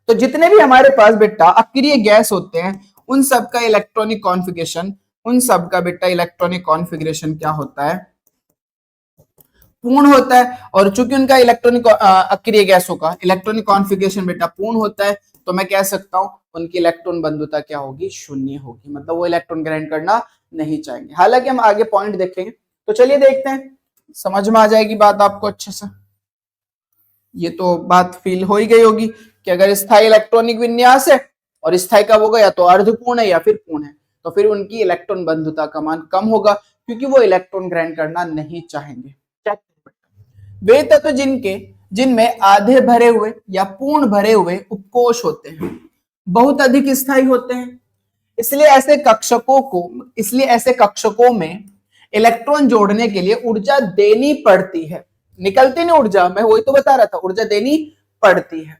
तो जितने भी हमारे पास बेटा अक्रिय गैस होते हैं उन सब का इलेक्ट्रॉनिक कॉन्फ़िगरेशन, उन सब का बेटा इलेक्ट्रॉनिक कॉन्फ़िगरेशन क्या होता है, पूर्ण होता है। और चूंकि उनका इलेक्ट्रॉनिक अक्रिय गैसों का इलेक्ट्रॉनिक कॉन्फ़िगरेशन बेटा पूर्ण होता है, तो मैं कह सकता हूं उनकी इलेक्ट्रॉन बंधुता क्या होगी, शून्य होगी, मतलब वो इलेक्ट्रॉन ग्रहण करना नहीं चाहेंगे। हालांकि हम आगे पॉइंट देखेंगे, तो चलिए देखते हैं, समझ में आ जाएगी बात आपको अच्छे से। ये तो बात फील हो ही गई होगी कि अगर स्थायी इलेक्ट्रॉनिक विन्यास है और स्थायी कब होगा, या तो अर्धपूर्ण है या फिर पूर्ण है, तो फिर उनकी इलेक्ट्रॉन बंधुता का मान कम होगा, क्योंकि वो इलेक्ट्रॉन ग्रहण करना नहीं चाहेंगे। वे तत्व जिनमें आधे भरे हुए या पूर्ण भरे हुए उपकोष होते हैं बहुत अधिक स्थायी होते हैं। इसलिए ऐसे कक्षकों में इलेक्ट्रॉन जोड़ने के लिए ऊर्जा देनी पड़ती है, निकलती नहीं ऊर्जा, मैं वही तो बता रहा था, ऊर्जा देनी पड़ती है।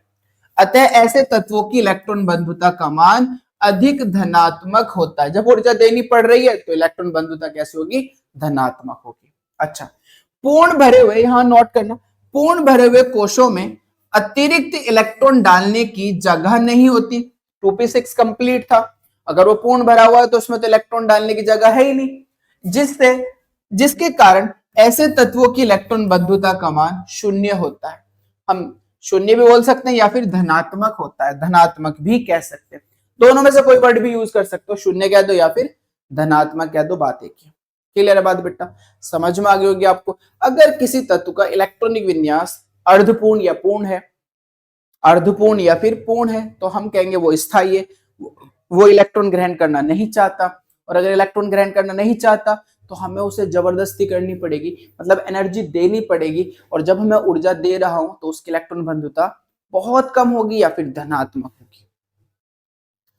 अतः ऐसे तत्वों की इलेक्ट्रॉन बंधुता का मान अधिक धनात्मक होता है। जब ऊर्जा देनी पड़ रही है तो इलेक्ट्रॉन बंधुता कैसी होगी, धनात्मक होगी। अच्छा, पूर्ण भरे हुए, यहां नोट करना, पूर्ण भरे हुए कोशों में अतिरिक्त इलेक्ट्रॉन डालने की जगह नहीं होती। 2p6 कंप्लीट था, अगर वो पूर्ण भरा हुआ है तो उसमें तो इलेक्ट्रॉन डालने की जगह है ही नहीं, जिसके कारण ऐसे तत्वों की इलेक्ट्रॉन बंधुता का मान शून्य होता है। हम शून्य भी बोल सकते हैं या फिर धनात्मक होता है, धनात्मक भी कह सकते हैं, दोनों में से कोई वर्ड भी यूज कर सकते हो, शून्य कह दो या फिर धनात्मक कह दो, बात एक ही। क्लियर है बात बेटा, समझ में आ गई होगी आपको। अगर किसी तत्व का इलेक्ट्रॉनिक विन्यास अर्धपूर्ण या पूर्ण है, अर्धपूर्ण या फिर पूर्ण है, तो हम कहेंगे वो स्थायी है, वो इलेक्ट्रॉन ग्रहण करना नहीं चाहता। और अगर इलेक्ट्रॉन ग्रहण करना नहीं चाहता तो हमें उसे जबरदस्ती करनी पड़ेगी, मतलब एनर्जी देनी पड़ेगी, और जब मैं ऊर्जा दे रहा हूं तो उसकी इलेक्ट्रॉन बंधुता बहुत कम होगी या फिर धनात्मक होगी।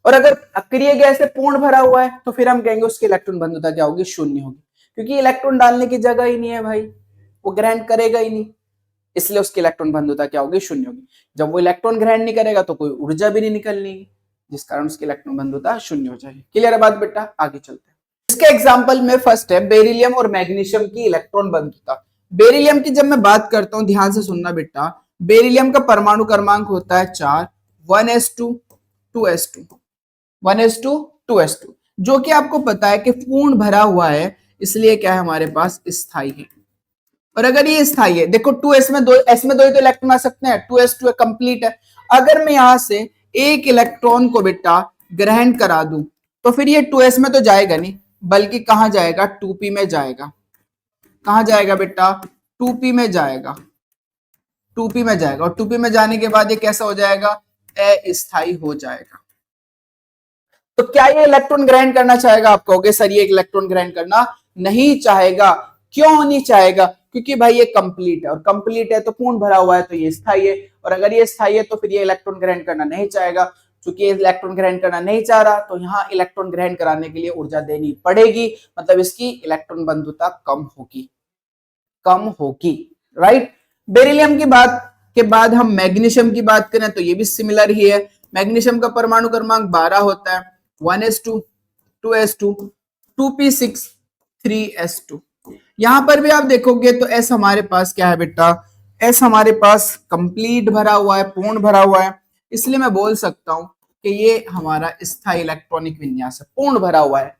और अगर अक्रिय गैस से पूर्ण भरा हुआ है तो फिर हम कहेंगे उसकी इलेक्ट्रॉन बंधुता क्या होगी, शून्य होगी, क्योंकि इलेक्ट्रॉन डालने की जगह ही नहीं है भाई, वो ग्रहण करेगा ही नहीं, इसलिए उसकी इलेक्ट्रॉन बंधुता क्या होगी, शून्य होगी। जब वो इलेक्ट्रॉन ग्रहण नहीं करेगा तो कोई ऊर्जा भी नहीं निकलनी, जिस कारण उसकी इलेक्ट्रॉन बंधुता शून्य हो जाएगी। क्लियर है बात बेटा, आगे चलते हैं। इसके एग्जाम्पल में फर्स्ट है बेरिलियम और मैग्नीशियम की इलेक्ट्रॉन बंधुता। बेरिलियम की जब मैं बात करता हूं, ध्यान से सुनना बेटा, बेरिलियम का परमाणु क्रमांक होता है 4, 1s2 2s2, 1s2 2s2, जो कि आपको पता है कि पूर्ण भरा हुआ है, इसलिए क्या है हमारे पास, स्थायी है। और अगर ये स्थायी है, देखो 2s में 2 s में 2 ही तो इलेक्ट्रॉन आ सकते हैं, 2s2 कंप्लीट है। अगर मैं यहां से एक इलेक्ट्रॉन को बेटा ग्रहण करा दूं तो फिर ये 2s में तो जाएगा नहीं, बल्कि कहां जाएगा, 2p में जाएगा। कहां जाएगा बेटा, 2p में जाएगा, 2p में जाएगा। और 2p में जाने के बाद ये कैसा हो जाएगा, अस्थायी हो जाएगा। तो क्या ये इलेक्ट्रॉन ग्रहण करना चाहेगा, आप कहोगे सर ये इलेक्ट्रॉन ग्रहण करना नहीं चाहेगा, क्यों नहीं चाहेगा, क्योंकि भाई ये कंप्लीट है, और कंप्लीट है तो पूर्ण भरा हुआ है, तो ये स्थायी है, और अगर ये स्थायी है तो फिर ये इलेक्ट्रॉन ग्रहण करना नहीं चाहेगा। चूंकि ये इलेक्ट्रॉन ग्रहण करना नहीं चाह रहा तो यहाँ इलेक्ट्रॉन ग्रहण कराने के लिए ऊर्जा देनी पड़ेगी, मतलब इसकी इलेक्ट्रॉन बंधुता कम होगी, कम होगी, राइट। बेरिलियम की बात के बाद हम मैग्नीशियम की बात करें तो ये भी सिमिलर ही है। मैग्नीशियम का परमाणु क्रमांक 12 होता है, 1s2 2s2 2p6 3s2। यहां पर भी आप देखोगे तो s हमारे पास क्या है बेटा, s हमारे पास कंप्लीट भरा हुआ है, पूर्ण भरा हुआ है, इसलिए मैं बोल सकता हूं कि ये हमारा स्थायी इलेक्ट्रॉनिक विन्यास है, पूर्ण भरा हुआ है।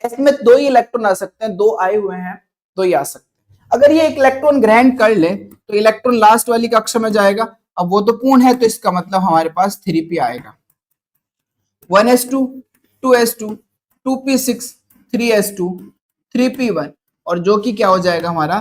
s में 2 ही इलेक्ट्रॉन आ सकते हैं, 2 आए हुए हैं, 2 ही आ सकते हैं। अगर ये एक इलेक्ट्रॉन ग्रहण कर ले तो इलेक्ट्रॉन लास्ट वाली कक्षा में जाएगा, अब वो तो पूर्ण है तो इसका मतलब हमारे पास 3p आएगा, 1s2 2s2 2p6 3s2 3p1, और जो कि क्या हो जाएगा हमारा,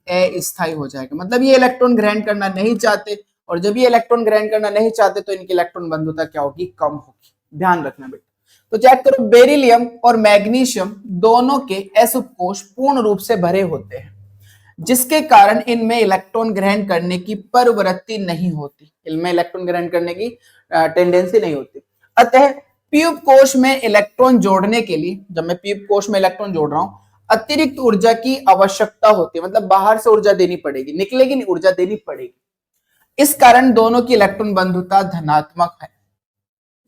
अस्थायी हो जाएगा। मतलब ये इलेक्ट्रॉन ग्रहण करना नहीं चाहते, और जब ये इलेक्ट्रॉन ग्रहण करना नहीं चाहते तो इनकी इलेक्ट्रॉन बंधुता क्या होगी, कम होगी, ध्यान रखना बेटा। तो चेक करो, बेरिलियम और मैग्नीशियम दोनों के s उपकोष पूर्ण रूप से भरे होते हैं, जिसके कारण इनमें इलेक्ट्रॉन ग्रहण करने की प्रवृत्ति नहीं होती, इनमें इलेक्ट्रॉन ग्रहण करने की टेंडेंसी नहीं होती। अतः पी उपकोष में इलेक्ट्रॉन जोड़ने के लिए, जब मैं पी उपकोष में इलेक्ट्रॉन जोड़ रहा हूं, अतिरिक्त ऊर्जा की आवश्यकता होती है, मतलब बाहर से ऊर्जा देनी पड़ेगी, निकलेगी नहीं, ऊर्जा देनी पड़ेगी। इस कारण दोनों की इलेक्ट्रॉन बंधुता धनात्मक है,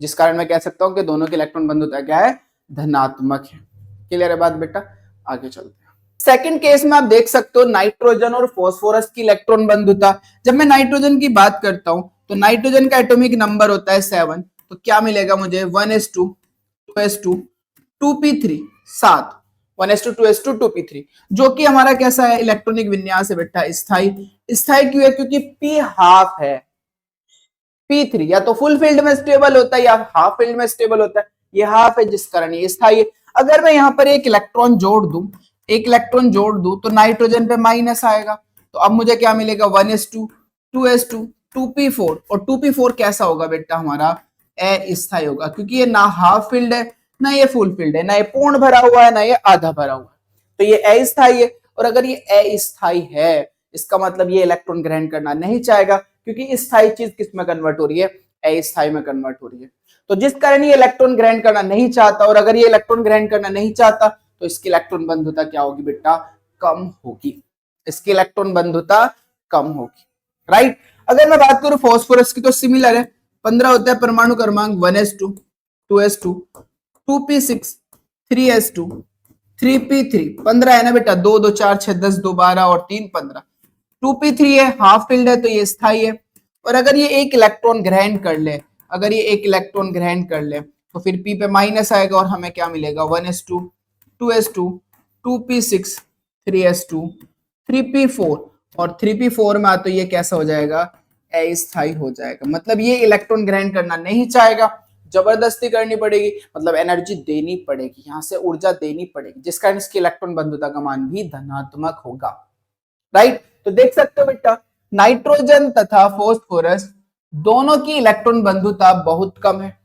जिस कारण मैं कह सकता हूं कि दोनों की इलेक्ट्रॉन बंधुता क्या है, धनात्मक है। क्लियर है बात बेटा, आगे चलते हैं। सेकंड केस में आप देख सकते हो नाइट्रोजन और फास्फोरस की इलेक्ट्रॉन बंधुता। जब मैं नाइट्रोजन की बात करता हूं तो नाइट्रोजन का एटॉमिक नंबर होता है 7, तो क्या मिलेगा मुझे, 1s2 2s2 2p3 7, 1s2 2s2 2p3, जो कि हमारा कैसा है, इलेक्ट्रॉनिक विन्यास है बेटा, स्थायी। स्थायी क्यों है, क्योंकि p हाफ है, p3 या तो फुल फील्ड में स्टेबल होता है या हाफ फील्ड में स्टेबल होता है, ये हाफ है जिस कारण ये स्थायी है। अगर मैं यहाँ पर एक इलेक्ट्रॉन जोड़ दूं, एक इलेक्ट्रॉन जोड़ दूं तो नाइट्रोजन पे माइनस आएगा, तो अब मुझे क्या मिलेगा, 1s2 2s2 2p4, और 2p4 कैसा होगा बेटा हमारा, अस्थायी होगा, क्योंकि ये ना हाफ फील्ड है ना ये फुल फील्ड है, ना ये पूर्ण भरा हुआ है ना ये आधा भरा हुआ है, तो ये अस्थायी है। और अगर ये अस्थायी है इसका मतलब ये इलेक्ट्रॉन ग्रहण करना नहीं चाहेगा, क्योंकि स्थायी चीज किस में कन्वर्ट हो रही है, अस्थायी में कन्वर्ट हो रही है। तो जिस कारण ये इलेक्ट्रॉन ग्रहण करना नहीं चाहता, और अगर ये इलेक्ट्रॉन ग्रहण करना नहीं चाहता तो इसकी इलेक्ट्रॉन बंधुता क्या होगी बेटा, कम होगी, इसकी इलेक्ट्रॉन बंधुता कम होगी, राइट। अगर मैं बात करूं फास्फोरस की तो सिमिलर है, 15 होता है परमाणु क्रमांक, 1s2 2s2 2p6 3s2 3p3 15 है ना बेटा, 2 2 4 6 10 2 12 और 3 15। 2p3 है, हाफ फिल्ड है तो ये स्थायी है। और अगर ये एक इलेक्ट्रॉन ग्रहण कर ले, अगर ये एक इलेक्ट्रॉन ग्रहण कर ले तो फिर p पे माइनस आएगा और हमें क्या मिलेगा 1s2 2s2 2p6 3s2 3p4 और 3p4 में तो ये कैसा हो जाएगा अस्थायी हो जाएगा। मतलब ये इलेक्ट्रॉन ग्रहण करना नहीं चाहेगा, जबरदस्ती करनी पड़ेगी, मतलब एनर्जी देनी पड़ेगी, यहां से ऊर्जा देनी पड़ेगी, जिस कारण इसकी इलेक्ट्रॉन बंधुता का मान भी धनात्मक होगा। राइट, तो देख सकते हो बेटा नाइट्रोजन तथा फॉस्फोरस दोनों की इलेक्ट्रॉन बंधुता बहुत कम है,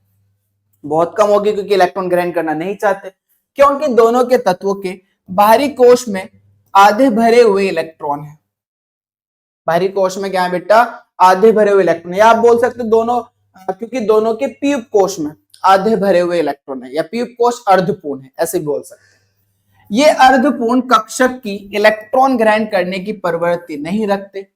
बहुत कम होगी, क्योंकि इलेक्ट्रॉन ग्रहण करना नहीं चाहते, क्योंकि दोनों के तत्वों के बाहरी कोश में आधे भरे हुए इलेक्ट्रॉन है। बाहरी कोश में क्या है बेटा, आधे भरे हुए इलेक्ट्रॉन, या आप बोल सकते दोनों, क्योंकि दोनों के पीयूष कोश में आधे भरे हुए इलेक्ट्रॉन है, या पीयूष कोश अर्धपूर्ण है, ऐसे बोल सकते हैं। ये अर्धपूर्ण कक्षक की इलेक्ट्रॉन ग्रहण करने की प्रवृत्ति नहीं रखते।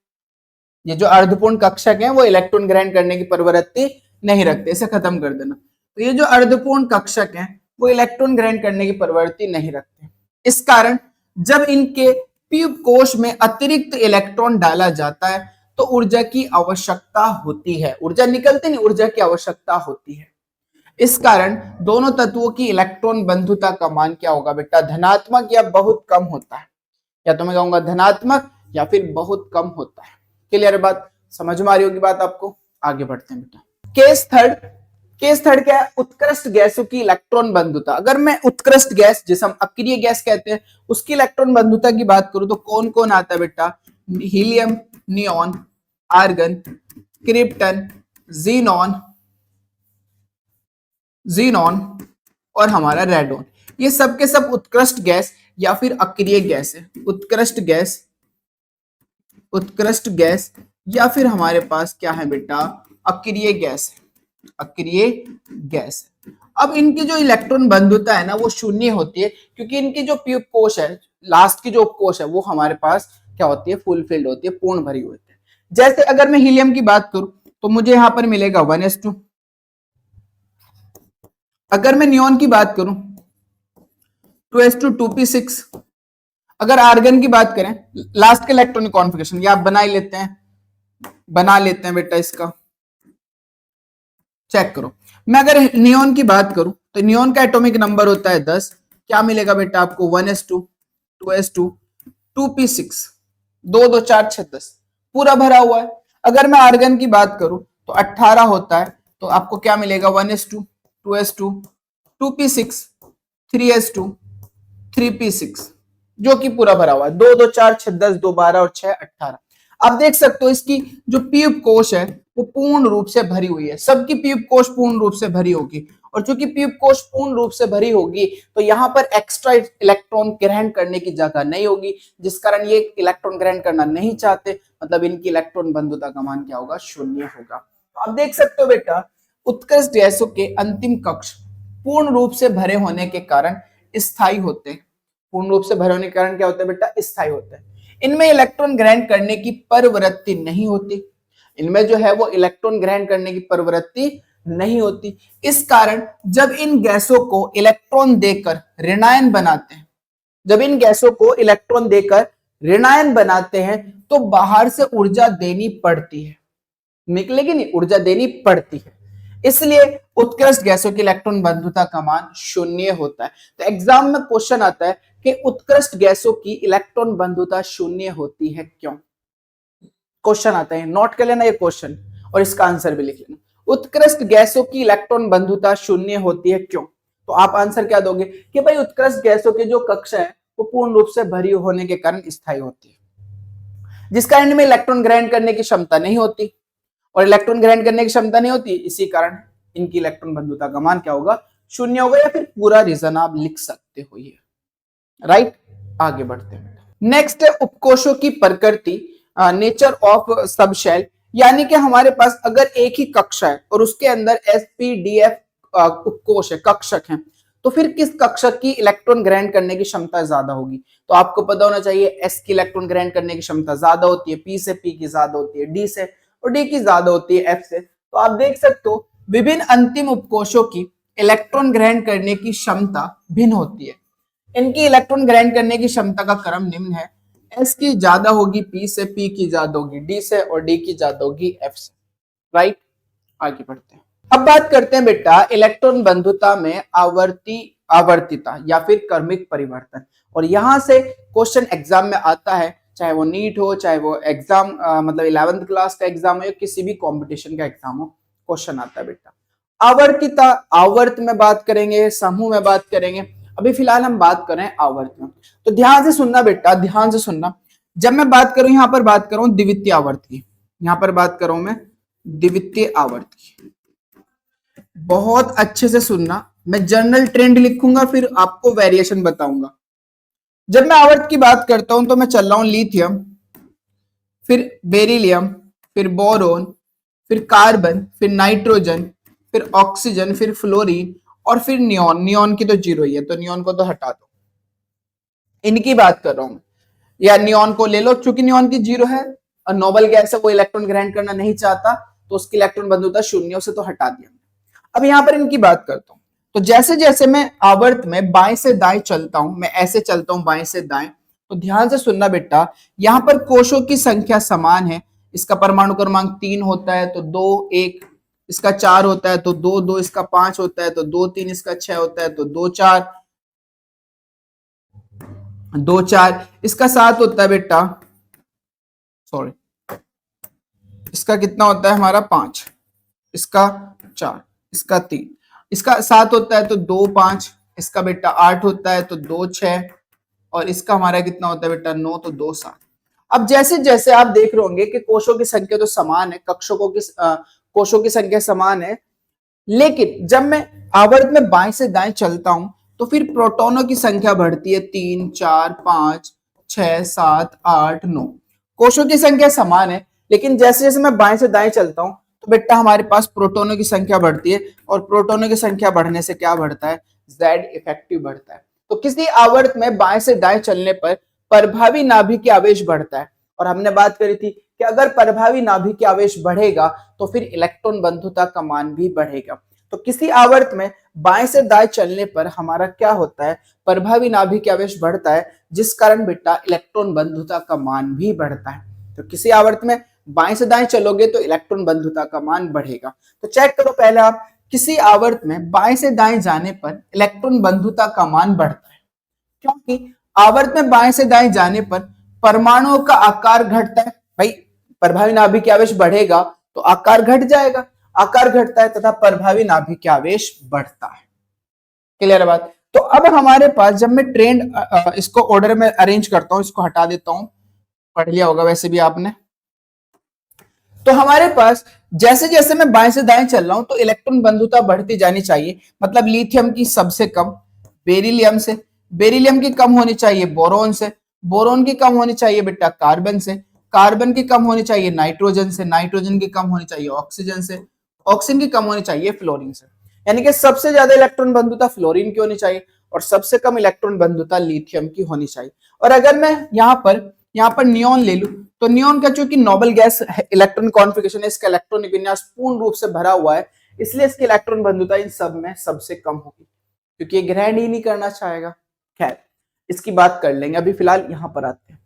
ये जो अर्धपूर्ण कक्षक है वो इलेक्ट्रॉन ग्रहण करने की प्रवृत्ति नहीं रखते, इसे खत्म कर देना। तो ये जो अर्धपूर्ण कक्षक है वो इलेक्ट्रॉन ग्रहण करने की प्रवृत्ति नहीं रखते। इस कारण जब इनके पीयूष कोश में अतिरिक्त इलेक्ट्रॉन डाला जाता है तो ऊर्जा की आवश्यकता होती है, ऊर्जा निकलती नहीं, ऊर्जा की आवश्यकता होती है। इस कारण दोनों तत्वों की इलेक्ट्रॉन बंधुता का मान क्या होगा बेटा, धनात्मक या बहुत कम होता है, या तो मैं कहूंगा धनात्मक या फिर बहुत कम होता है। क्लियर बात, समझ में आ रही होगी बात आपको। आगे बढ़ते हैं बेटा। केस थर्ड क्या है, उत्कृष्ट गैसों की इलेक्ट्रॉन बंधुता। अगर मैं उत्कृष्ट गैस, जिसे हम अक्रिय गैस कहते हैं, उसकी इलेक्ट्रॉन बंधुता की बात करूं तो कौन कौन आता है बेटा, helium, neon, argon, krypton, xenon और हमारा रेडॉन। ये सब के सब उत्कृष्ट गैस या फिर अक्रिय गैस है। उत्कृष्ट गैस या फिर हमारे पास क्या है बेटा, अक्रिय गैस है, अक्रिय गैस। अब इनकी जो इलेक्ट्रॉन बंधुता है ना वो शून्य होती है, क्योंकि इनकी जो पीयूष कोश है, लास्ट की जो उपकोश है, वो हमारे पास क्या होती है, फुलफिल्ड होती है, पूर्ण भरी होती है। जैसे अगर मैं हीलियम की बात करूं तो मुझे यहां पर मिलेगा 1s2। अगर मैं नियॉन की बात करूं 2s2 2p6। अगर आर्गन की बात करें, लास्ट के इलेक्ट्रॉनिक कॉन्फ़िगरेशन ये आप बना लेते हैं बेटा, इसका चेक करो। मैं अगर नियॉन की बात करूं तो नियॉन का एटॉमिक नंबर होता है 10। क्या मिलेगा बेटा आपको, 1s2 2s2 2p6 2 2 4 6 10 पूरा भरा हुआ है। अगर मैं आर्गन की बात करूं तो 18 होता है, तो आपको क्या मिलेगा 1s2 2s2 2p6 3s2 3p6 जो कि पूरा भरा हुआ है। 2 2 4 6 10 2 12 और 6 18। आप देख सकते हो इसकी जो पीयूष कोश है वो पूर्ण रूप से भरी हुई है, सबकी पीयूष कोश पूर्ण रूप से भरी होगी, और चूंकि पीयूष कोश पूर्ण रूप से भरी होगी तो यहाँ पर एक्स्ट्रा इलेक्ट्रॉन ग्रहण करने की जगह नहीं होगी, जिस कारण ये इलेक्ट्रॉन ग्रहण करना नहीं चाहते, मतलब इनकी इलेक्ट्रॉन बंधुता का मान क्या होगा, शून्य होगा। तो आप देख सकते हो बेटा उत्कृष्ट गैसों के अंतिम कक्ष पूर्ण रूप से भरे होने के कारण स्थायी होते हैं। पूर्ण रूप से भरे होने के कारण क्या होता है बेटा, स्थायी होता है। इनमें इलेक्ट्रॉन ग्रहण करने की प्रवृत्ति नहीं होती, इनमें जो है वो इलेक्ट्रॉन ग्रहण करने की प्रवृत्ति नहीं होती। इस कारण जब इन गैसों को इलेक्ट्रॉन देकर ऋणायन बनाते हैं, जब इन गैसों को इलेक्ट्रॉन देकर ऋणायन बनाते हैं तो बाहर से ऊर्जा देनी पड़ती है, निकलेगी नहीं, ऊर्जा देनी पड़ती है। इसलिए उत्कृष्ट गैसों की इलेक्ट्रॉन बंधुता का मान शून्य होता है। तो एग्जाम में क्वेश्चन आता है कि उत्कृष्ट गैसों की इलेक्ट्रॉन बंधुता शून्य होती है क्यों, क्वेश्चन आता है, नोट कर लेना ये क्वेश्चन और इसका आंसर भी लिख लेना। उत्कृष्ट गैसों की इलेक्ट्रॉन बंधुता शून्य होती है क्यों, तो आप आंसर क्या दोगे कि भाई उत्कृष्ट गैसों के जो कक्षा है वो पूर्ण रूप से भरी होने के कारण स्थायी होती है, जिस कारण में इलेक्ट्रॉन ग्रहण करने की क्षमता नहीं होती, और इलेक्ट्रॉन ग्रहण करने की क्षमता नहीं होती, इसी कारण इनकी इलेक्ट्रॉन बंधुता का मान क्या होगा, शून्य होगा, या फिर पूरा रीजन आप लिख सकते हो ये। राइट, आगे बढ़ते हैं। नेक्स्ट है उपकोशों की प्रकृति, नेचर ऑफ सबशेल। यानी कि हमारे पास अगर एक ही कक्षा है और उसके अंदर sp-df उपकोश है, कक्षक है, तो फिर किस कक्षक की इलेक्ट्रॉन ग्रहण करने की क्षमता ज्यादा होगी। तो आपको पता होना चाहिए s की इलेक्ट्रॉन ग्रहण करने की क्षमता ज्यादा होती है, p से p की ज्यादा होती है, d से, और d की ज्यादा होती है f से। तो आप देख सकते हो विभिन्न अंतिम उपकोशों की इलेक्ट्रॉन ग्रहण करने की क्षमता भिन्न होती है। इनकी इलेक्ट्रॉन ग्रहण करने की क्षमता का क्रम निम्न है। एस की ज्यादा होगी पी से, पी की ज्यादा होगी डी से और डी की ज्यादा होगी एफ से। राइट, आगे बढ़ते हैं। अब बात करते हैं बेटा इलेक्ट्रॉन बंधुता में आवर्तिता या फिर क्रमिक परिवर्तन। और यहां से क्वेश्चन एग्जाम में आता है, चाहे वो नीट हो, चाहे वो एग्जाम मतलब 11th क्लास का एग्जाम हो या किसी भी कंपटीशन का एग्जाम हो, क्वेश्चन आता है बेटा आवर्तिता। आवर्त में बात करेंगे, समूह में बात करेंगे, अभी फिलहाल हम बात कर रहे हैं आवर्त में। तो ध्यान से सुनना बेटा, ध्यान से सुनना। जब मैं बात करूं, यहां पर बात करूं द्वितीय आवर्त की, यहां पर बात करूं मैं द्वितीय आवर्त की, बहुत अच्छे से सुनना। मैं जनरल ट्रेंड लिखूंगा फिर आपको वेरिएशन बताऊंगा। जब मैं आवर्त की बात करता हूं तो मैं चल रहा हूं लिथियम, फिर बेरिलियम, फिर बोरोन, फिर कार्बन, फिर नाइट्रोजन, फिर ऑक्सीजन, फिर फ्लोरीन और फिर नियॉन। नियॉन की तो जीरो ही है तो नियॉन को तो हटा दो, इनकी बात कर रहा हूं। या नियॉन को ले लो, चूंकि नियॉन की जीरो है और नोबल गैस है, वो इलेक्ट्रॉन ग्रहण करना नहीं चाहता तो उसकी इलेक्ट्रॉन बंधुता शून्य, उसे तो हटा दिया। अब यहां पर इनकी बात करता हूं। तो जैसे जैसे मैं आवर्त में बाएं से दाएं चलता हूं, मैं ऐसे चलता हूं बाएं से दाएं, तो ध्यान से सुनना बेटा, यहां पर कोशों की संख्या समान है। इसका परमाणु क्रमांक 3 होता है तो 2 1, इसका 4 होता है तो 2 2, इसका 5 होता है तो 2 3, इसका 6 होता है तो 2 4 2 4, इसका 7 होता है बेटा, सॉरी, इसका कितना होता है हमारा 5, इसका 4, इसका 3, इसका 7 होता है तो 2 5, इसका बेटा 8 होता है तो 2 6 और इसका हमारा कितना होता है बेटा 9 तो 2 7। अब जैसे जैसे आप देख रहे होंगे कि कोशों की संख्या तो समान है, कक्षकों की कोशों की संख्या समान है, लेकिन जब मैं आवर्त में बाएं से दाएं चलता हूं तो फिर प्रोटॉनों की संख्या बढ़ती है 3 4 5 6 7 8 9। कोशों की संख्या समान है, लेकिन जैसे जैसे मैं बाएं से दाएं चलता हूं तो बेटा हमारे पास प्रोटॉनों की संख्या बढ़ती है और प्रोटॉनों की संख्या बढ़ने से क्या बढ़ता है, जेड इफेक्टिव बढ़ता है। तो किसी आवर्त में बाएं से दाएं चलने पर प्रभावी नाभिकीय आवेश बढ़ता है। और हमने बात करी थी कि अगर प्रभावी नाभिकीय आवेश बढ़ेगा तो फिर इलेक्ट्रॉन बंधुता का मान भी बढ़ेगा। तो किसी आवर्त में बाएं से दाएं चलने पर हमारा क्या होता है, प्रभावी नाभिकीय आवेश बढ़ता है, जिस कारण बेटा इलेक्ट्रॉन बंधुता का मान भी बढ़ता है। तो किसी आवर्त में बाएं से दाएं चलोगे तो इलेक्ट्रॉन बंधुता का मान बढ़ेगा। तो चेक करो पहले आप, किसी आवर्त में बाएं से दाएं जाने पर इलेक्ट्रॉन बंधुता का मान बढ़ता है, क्योंकि आवर्त में बाएं से दाएं जाने पर परमाणुओं का आकार घटता है। भाई प्रभावी नाभिकीय आवेश बढ़ेगा तो आकार घट जाएगा, आकार घटता है तथा प्रभावी नाभिकीय आवेश बढ़ता है। क्लियर बात। तो अब हमारे पास जब मैं ट्रेंड इसको ऑर्डर में अरेंज करता हूं, इसको हटा देता हूं, पढ़ लिया होगा वैसे भी आपने। तो हमारे पास जैसे जैसे मैं बाएं से दाएं चल रहा हूं तो इलेक्ट्रॉन बंधुता बढ़ती जानी चाहिए। मतलब लिथियम की सबसे कम बेरिलियम से, बेरिलियम की कम होनी चाहिए बोरोन से, बोरोन की कम होनी चाहिए बेटा कार्बन से, कार्बन की कम होनी चाहिए नाइट्रोजन से, नाइट्रोजन की कम होनी चाहिए ऑक्सीजन से, ऑक्सीजन की कम होनी चाहिए फ्लोरीन से। यानी कि सबसे ज्यादा इलेक्ट्रॉन बंधुता फ्लोरीन की होनी चाहिए और सबसे कम इलेक्ट्रॉन बंधुता लिथियम की होनी चाहिए। और अगर मैं यहाँ पर नियॉन ले लूं तो नियॉन का चूंकि नोबल गैस इलेक्ट्रॉन कॉन्फ़िगरेशन है, इसका इलेक्ट्रॉनिक विन्यास पूर्ण रूप से भरा हुआ है, इसलिए इसकी इलेक्ट्रॉन बंधुता इन सब में सबसे कम होगी, क्योंकि ये ग्रहण ही नहीं करना चाहेगा। खैर इसकी बात कर लेंगे, अभी फिलहाल यहां पर आते हैं।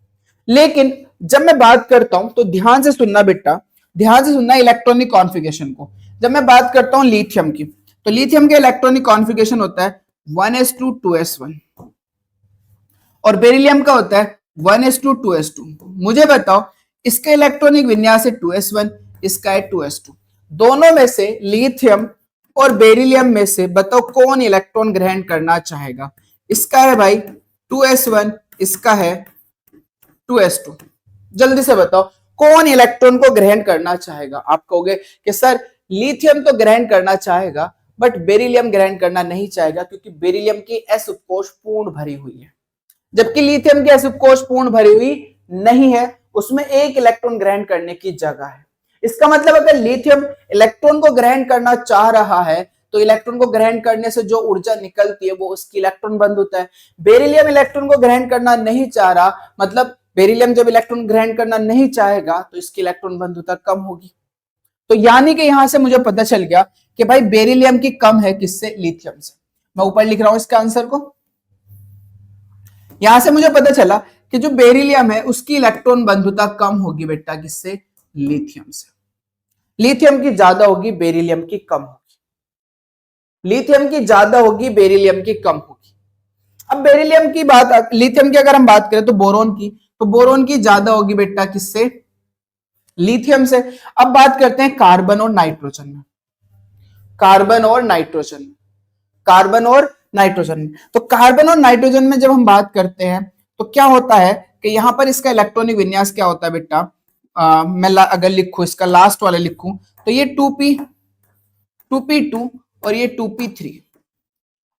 लेकिन जब मैं बात करता हूं तो ध्यान से सुनना बेटा, ध्यान से सुनना इलेक्ट्रॉनिक कॉन्फ़िगरेशन को। जब मैं बात करता हूं लिथियम की, तो लिथियम का इलेक्ट्रॉनिक कॉन्फ़िगरेशन होता है 1s2 2s1 और बेरिलियम का होता है 1s2 2s2। मुझे बताओ इसका इलेक्ट्रॉनिक विन्यास है 2s1, इसका है 2s2। दोनों में से लिथियम और बेरिलियम में से बताओ कौन इलेक्ट्रॉन ग्रहण करना चाहेगा। इसका है भाई 2s1, इसका है 2s2। जल्दी से बताओ कौन इलेक्ट्रॉन को ग्रहण करना चाहेगा। आप कहोगे कि सर लिथियम तो ग्रहण करना चाहेगा बट बेरिलियम ग्रहण करना नहीं चाहेगा, क्योंकि बेरिलियम की s उपकोष पूर्ण भरी हुई है, जबकि लिथियम की s उपकोष पूर्ण भरी हुई नहीं है, उसमें एक इलेक्ट्रॉन ग्रहण करने की जगह है। इसका मतलब अगर लिथियम इलेक्ट्रॉन को ग्रहण करना चाह रहा है तो इलेक्ट्रॉन को ग्रहण करने से जो ऊर्जा निकलती है वो उसकी इलेक्ट्रॉन बंधुता है। बेरिलियम इलेक्ट्रॉन को ग्रहण करना नहीं चाह रहा, मतलब बेरिलियम जब इलेक्ट्रॉन ग्रहण करना नहीं चाहेगा तो इसकी इलेक्ट्रॉन बंधुता कम होगी। तो यानी कि यहां से मुझे पता चल गया कि भाई बेरिलियम की कम है किससे, लिथियम से। मैं ऊपर लिख रहा हूं इसका आंसर को, यहां से मुझे पता चला कि जो बेरिलियम है उसकी इलेक्ट्रॉन बंधुता कम होगी बेटा, किससे? लिथियम से। लिथियम की ज्यादा होगी, बेरिलियम की कम होगी। लिथियम की ज्यादा होगी, बेरिलियम की कम होगी। अब बेरिलियम की बात, लिथियम की अगर हम बात करें तो बोरोन की, तो बोरोन की ज्यादा होगी बेटा, किससे? लिथियम से। अब बात करते हैं कार्बन और नाइट्रोजन में। कार्बन और नाइट्रोजन, कार्बन और नाइट्रोजन में, तो कार्बन और नाइट्रोजन में जब हम बात करते हैं तो क्या होता है कि यहां पर इसका इलेक्ट्रॉनिक विन्यास क्या होता है बेटा? मैं अगर लिखूं, इसका लास्ट वाला लिखूं, तो ये 2p2 और ये 2p3।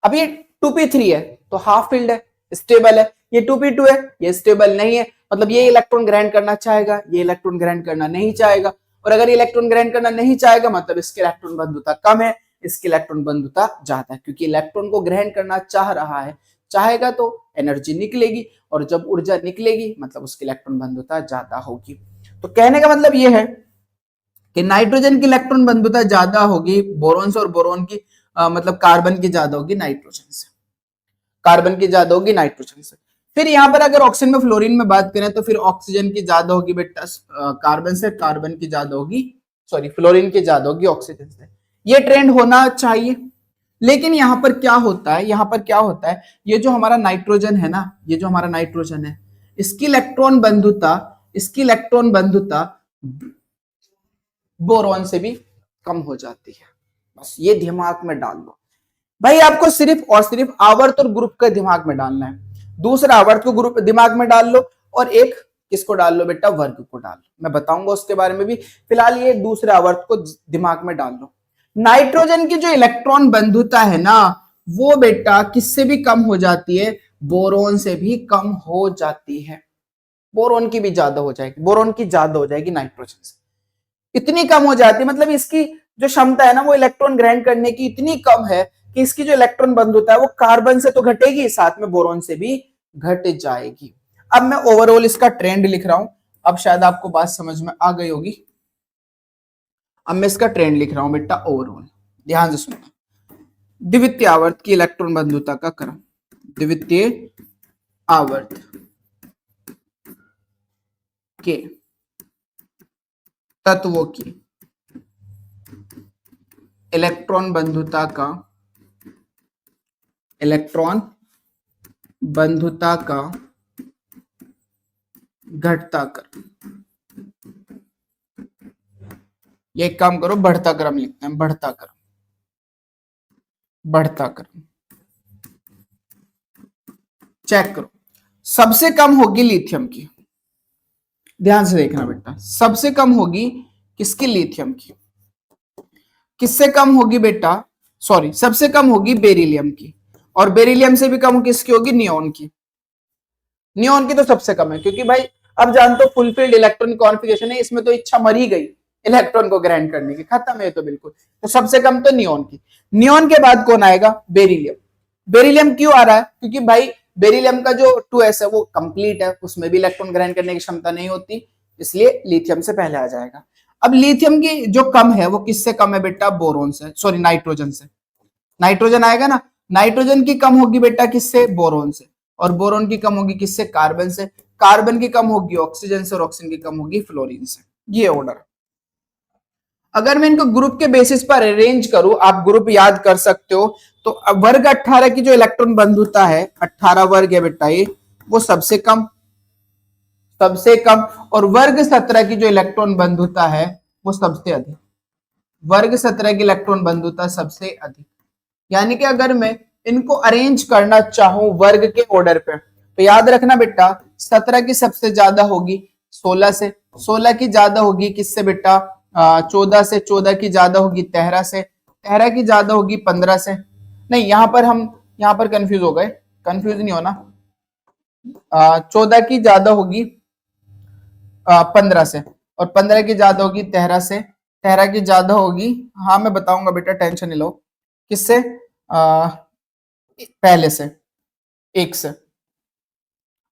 अब ये 2p3 है तो हाफ फील्ड है, स्टेबल है। ये 2p2 है, ये स्टेबल नहीं है, मतलब ये इलेक्ट्रॉन ग्रहण करना चाहेगा, ये इलेक्ट्रॉन ग्रहण करना नहीं चाहेगा। और अगर ये इलेक्ट्रॉन ग्रहण करना नहीं चाहेगा मतलब इसकी इलेक्ट्रॉन बंधुता कम है, इसकी इलेक्ट्रॉन बंधुता ज्यादा है, क्योंकि इलेक्ट्रॉन को ग्रहण करना चाह रहा है, चाहेगा तो एनर्जी निकलेगी, और जब ऊर्जा निकलेगी मतलब उसकी इलेक्ट्रॉन बंधुता ज्यादा होगी। तो कहने का मतलब ये है कि नाइट्रोजन की इलेक्ट्रॉन बंधुता ज्यादा होगी बोरोन से, और बोरोन की मतलब कार्बन की ज्यादा होगी नाइट्रोजन से, कार्बन की ज्यादा होगी नाइट्रोजन से। फिर यहाँ पर अगर ऑक्सीजन में फ्लोरीन में बात करें तो फिर ऑक्सीजन की ज्यादा होगी बेटा कार्बन से, कार्बन की ज्यादा होगी, सॉरी फ्लोरीन की ज्यादा होगी ऑक्सीजन से। ये ट्रेंड होना चाहिए, लेकिन यहाँ पर क्या होता है, यहाँ पर क्या होता है, ये जो हमारा नाइट्रोजन है ना, ये जो हमारा नाइट्रोजन है, इसकी इलेक्ट्रॉन बंधुता, इसकी इलेक्ट्रॉन बंधुता बोरॉन से भी कम हो जाती है। बस ये दिमाग में डाल लो भाई, आपको सिर्फ और सिर्फ आवर्त और ग्रुप का दिमाग में डालना है। दूसरा आवर्त को ग्रुप दिमाग में डाल लो, और एक किसको डाल लो बेटा? वर्ग को डाल लो। मैं बताऊंगा उसके बारे में भी, फिलहाल ये दूसरे आवर्त को दिमाग में डाल लो। नाइट्रोजन की जो इलेक्ट्रॉन बंधुता है ना, वो बेटा किससे भी कम हो जाती है? बोरोन से भी कम हो जाती है। बोरोन की भी ज्यादा हो जाएगी, बोरोन की ज्यादा हो जाएगी नाइट्रोजन से, इतनी कम हो जाती है, मतलब इसकी जो क्षमता है ना वो इलेक्ट्रॉन ग्रहण करने की इतनी कम है कि इसकी जो इलेक्ट्रॉन बंधुता है वो कार्बन से तो घटेगी, साथ में बोरोन से भी घट जाएगी। अब मैं ओवरऑल इसका ट्रेंड लिख रहा हूं, अब शायद आपको बात समझ में आ गई होगी। अब मैं इसका ट्रेंड लिख रहा हूं बेटा ओवरऑल, ध्यान से सुनना। द्वितीय आवर्त की इलेक्ट्रॉन बंधुता का क्रम, द्वितीय आवर्त के तत्वों की इलेक्ट्रॉन बंधुता का, इलेक्ट्रॉन बंधुता का घटता क्रम। ये एक काम करो, बढ़ता क्रम लिखते हैं, बढ़ता क्रम, बढ़ता क्रम। चेक करो, सबसे कम होगी लिथियम की, ध्यान से देखना बेटा, सबसे कम होगी किसकी? लिथियम की। किससे कम होगी बेटा? सॉरी, सबसे कम होगी बेरिलियम की, और बेरिलियम से भी कम किसकी होगी? नियोन की। नियोन की तो सबसे कम है, क्योंकि भाई अब जानते हो फुलफिल्ड इलेक्ट्रॉन कॉन्फ़िगरेशन है, इसमें तो इच्छा मर ही गई इलेक्ट्रॉन को ग्रहण करने की, खत्म है तो बिल्कुल। तो सबसे कम तो नियोन की। नियोन के बाद कौन आएगा? बेरिलियम। बेरिलियम क्यों आ रहा है? क्योंकि भाई बेरिलियम का जो 2s है वो कंप्लीट है, उसमें भी इलेक्ट्रॉन ग्रहण करने की क्षमता नहीं होती, इसलिए लिथियम से पहले आ जाएगा। अब लिथियम की जो कम है वो किससे कम है बेटा? बोरोन से, सॉरी नाइट्रोजन से। नाइट्रोजन आएगा ना, नाइट्रोजन की कम होगी बेटा किससे? बोरोन से। और बोरोन की कम होगी किससे? कार्बन से। कार्बन की कम होगी ऑक्सीजन से, और ऑक्सीजन की कम होगी फ्लोरीन से। ये ऑर्डर। अगर मैं इनको ग्रुप के बेसिस पर अरेंज करूं, आप ग्रुप याद कर सकते हो, तो वर्ग 18 की जो इलेक्ट्रॉन बंधुता है, 18 वर्ग है बेटा ये, वो सबसे कम, सबसे कम। और वर्ग 17 की जो इलेक्ट्रॉन बंधुता है वो सबसे अधिक, वर्ग 17 की इलेक्ट्रॉन बंधुता सबसे अधिक। यानी कि अगर मैं इनको अरेंज करना चाहूं वर्ग के ऑर्डर पे, तो याद रखना बेटा 17 की सबसे ज्यादा होगी 16 से, 16 की ज्यादा होगी किससे बेटा? 14 से, 14 की ज्यादा होगी 13 से, 13 की ज्यादा होगी 15 से। नहीं, यहां पर हम यहां पर कंफ्यूज हो गए, कंफ्यूज नहीं होना। 14 की ज्यादा होगी 15 से, और 15 की ज्यादा होगी 13 से, 13 की ज्यादा होगी, हाँ मैं बताऊंगा बेटा, टेंशन नहीं लो, किससे? पहले से, 1 से,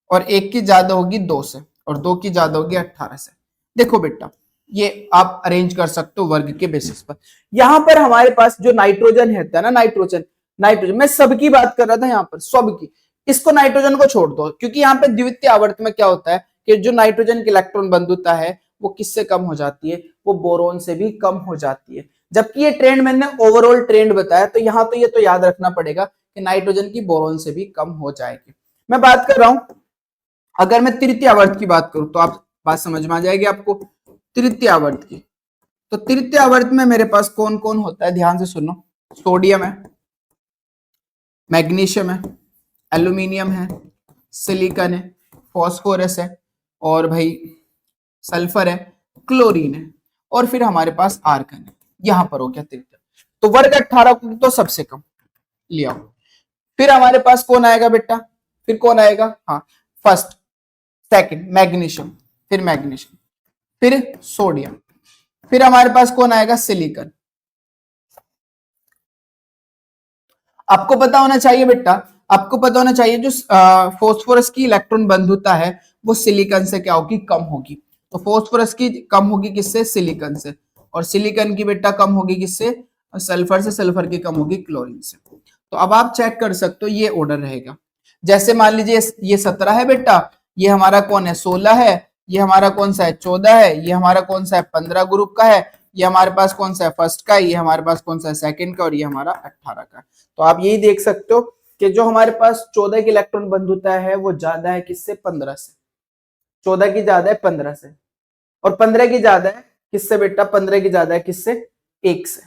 और 1 की ज्यादा होगी 2 से, और 2 की ज्यादा होगी 18 से। देखो बेटा ये आप अरेंज कर सकते हो वर्ग के बेसिस पर। यहां पर हमारे पास जो नाइट्रोजन है ना, नाइट्रोजन, नाइट्रोजन मैं सबकी बात कर रहा था, यहां पर सबकी, इसको नाइट्रोजन को छोड़ दो, क्योंकि यहाँ पे द्वितीय आवर्त में क्या होता है कि जो नाइट्रोजन की इलेक्ट्रॉन बंधुता है वो किससे कम हो जाती है, वो बोरोन से भी कम हो जाती है। जबकि ये ट्रेंड मैंने ओवरऑल ट्रेंड बताया, तो यहाँ तो ये तो याद रखना पड़ेगा कि नाइट्रोजन की बोरोन से भी कम हो जाएगी। मैं बात कर रहा हूं, अगर मैं तृतीय आवर्त की बात करूं तो आप बात समझ में आ जाएगी आपको तृतीय आवर्त की। तो तृतीय आवर्त में मेरे पास कौन कौन होता है, ध्यान से सुनो। सोडियम है, मैग्नीशियम है, एल्यूमिनियम है, सिलिकॉन है, फॉस्फोरस है, और भाई सल्फर है, क्लोरीन है, और फिर हमारे पास आर्गन है। यहां पर हो गया तृतीय। तो वर्ग 18 को तो सबसे कम लिया। फिर हमारे पास कौन आएगा बेटा, फिर कौन आएगा, हाँ फर्स्ट सेकंड मैग्नीशियम, फिर मैग्नीशियम, फिर सोडियम, फिर हमारे पास कौन आएगा, सिलिकॉन। आपको पता होना चाहिए बेटा, आपको पता होना चाहिए जो फॉस्फोरस की इलेक्ट्रॉन बंधुता है वो सिलिकॉन से क्या होगी, कम होगी। तो फॉस्फोरस की कम होगी किससे, सिलिकॉन से, और सिलिकॉन की बेटा कम होगी किससे, सल्फर से, सल्फर की कम होगी क्लोरीन से। तो अब आप चेक कर सकते हो ये ऑर्डर रहेगा। जैसे मान लीजिए ये 17 है बेटा, ये हमारा कौन है 16 है, ये हमारा कौन सा है 14 है, ये हमारा कौन सा है 15 ग्रुप का है, ये हमारे पास कौन सा है फर्स्ट का, ये हमारे पास कौन सा है सेकंड का, और ये हमारा 18 का। तो आप यही देख सकते हो कि जो हमारे पास 14 की इलेक्ट्रॉन बंधुता है वो ज्यादा है किससे, 15 से। 14 की ज्यादा है 15 से, और 15 की ज्यादा है किससे बेटा, 15 की ज्यादा है किससे, 1 से।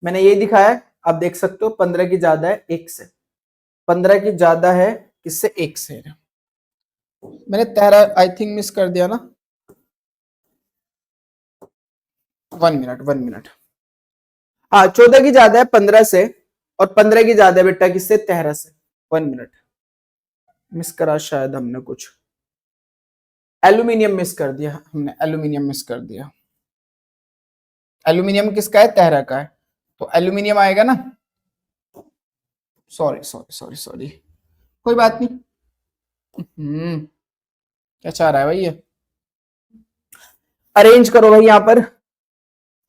मैंने ये दिखाया, आप देख सकते हो 15 की ज्यादा है 1 से, 15 की ज्यादा है किससे, 1 से। मैंने 13 आई थिंक मिस कर दिया ना, 1 मिनट। हाँ 14 की ज्यादा है 15 से, और 15 की ज्यादा है बेटा किससे, 13 से। 1 मिनट मिस करा शायद हमने कुछ, एल्यूमिनियम मिस कर दिया हमने, एल्यूमिनियम मिस कर दिया। एल्यूमिनियम किसका है, 13 का है, तो एल्यूमिनियम आएगा ना, सॉरी सॉरी सॉरी सॉरी, कोई बात नहीं। क्या चाह रहा है भाई ये, अरेंज करो भाई यहाँ पर,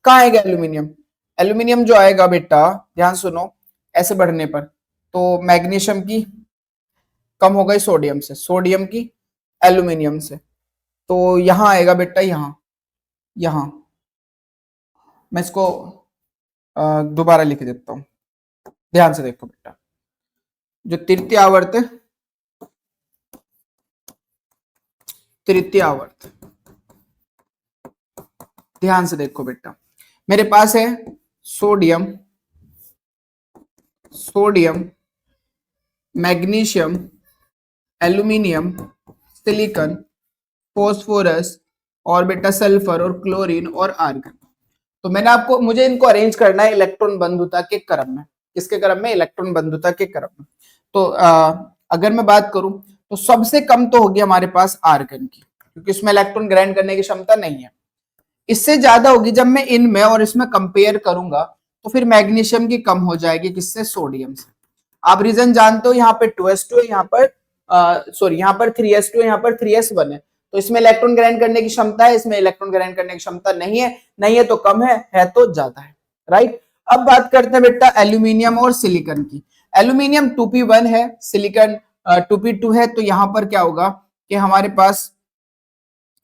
कहाँ आएगा एल्यूमिनियम, एल्यूमिनियम जो आएगा बेटा ध्यान सुनो, ऐसे बढ़ने पर तो मैग्नीशियम की कम हो गई सोडियम से, सोडियम की एल्यूमिनियम से, तो यहां आएगा बेटा, यहां यहां मैं इसको दोबारा लिख देता हूं, ध्यान से देखो बेटा। जो तृतीय आवर्त है, तृतीय आवर्त, ध्यान से देखो बेटा, मेरे पास है sodium, sodium, magnesium, aluminium, silicon, phosphorus, और बेटा सल्फर, और क्लोरीन, और आर्गन। तो मैंने आपको, मुझे इनको अरेंज करना है इलेक्ट्रॉन बंधुता के क्रम में, किसके क्रम में, इलेक्ट्रॉन बंधुता के क्रम में। तो अगर मैं बात करूं तो सबसे कम तो होगी हमारे पास आर्गन की, क्योंकि इसमें इलेक्ट्रॉन ग्रहण करने की क्षमता नहीं है। इससे ज्यादा होगी जब मैं इनमें और इसमें कंपेयर करूंगा, तो फिर मैग्नीशियम की कम हो जाएगी किससे, सोडियम से। आप रीजन जानते हो, यहाँ पे 2s2 है, यहाँ पर सॉरी यहाँ पर 3s2 है, यहाँ पर 3s1 है। तो इसमें इलेक्ट्रॉन ग्रहण करने की क्षमता है, इसमें इलेक्ट्रॉन ग्रहण करने की क्षमता नहीं है, नहीं है तो कम है तो ज्यादा है, राइट। अब बात करते हैं बेटा एल्यूमिनियम और सिलिकॉन की। एल्यूमिनियम 2p1 है, सिलिकॉन 2p2 है, तो यहां पर क्या होगा कि हमारे पास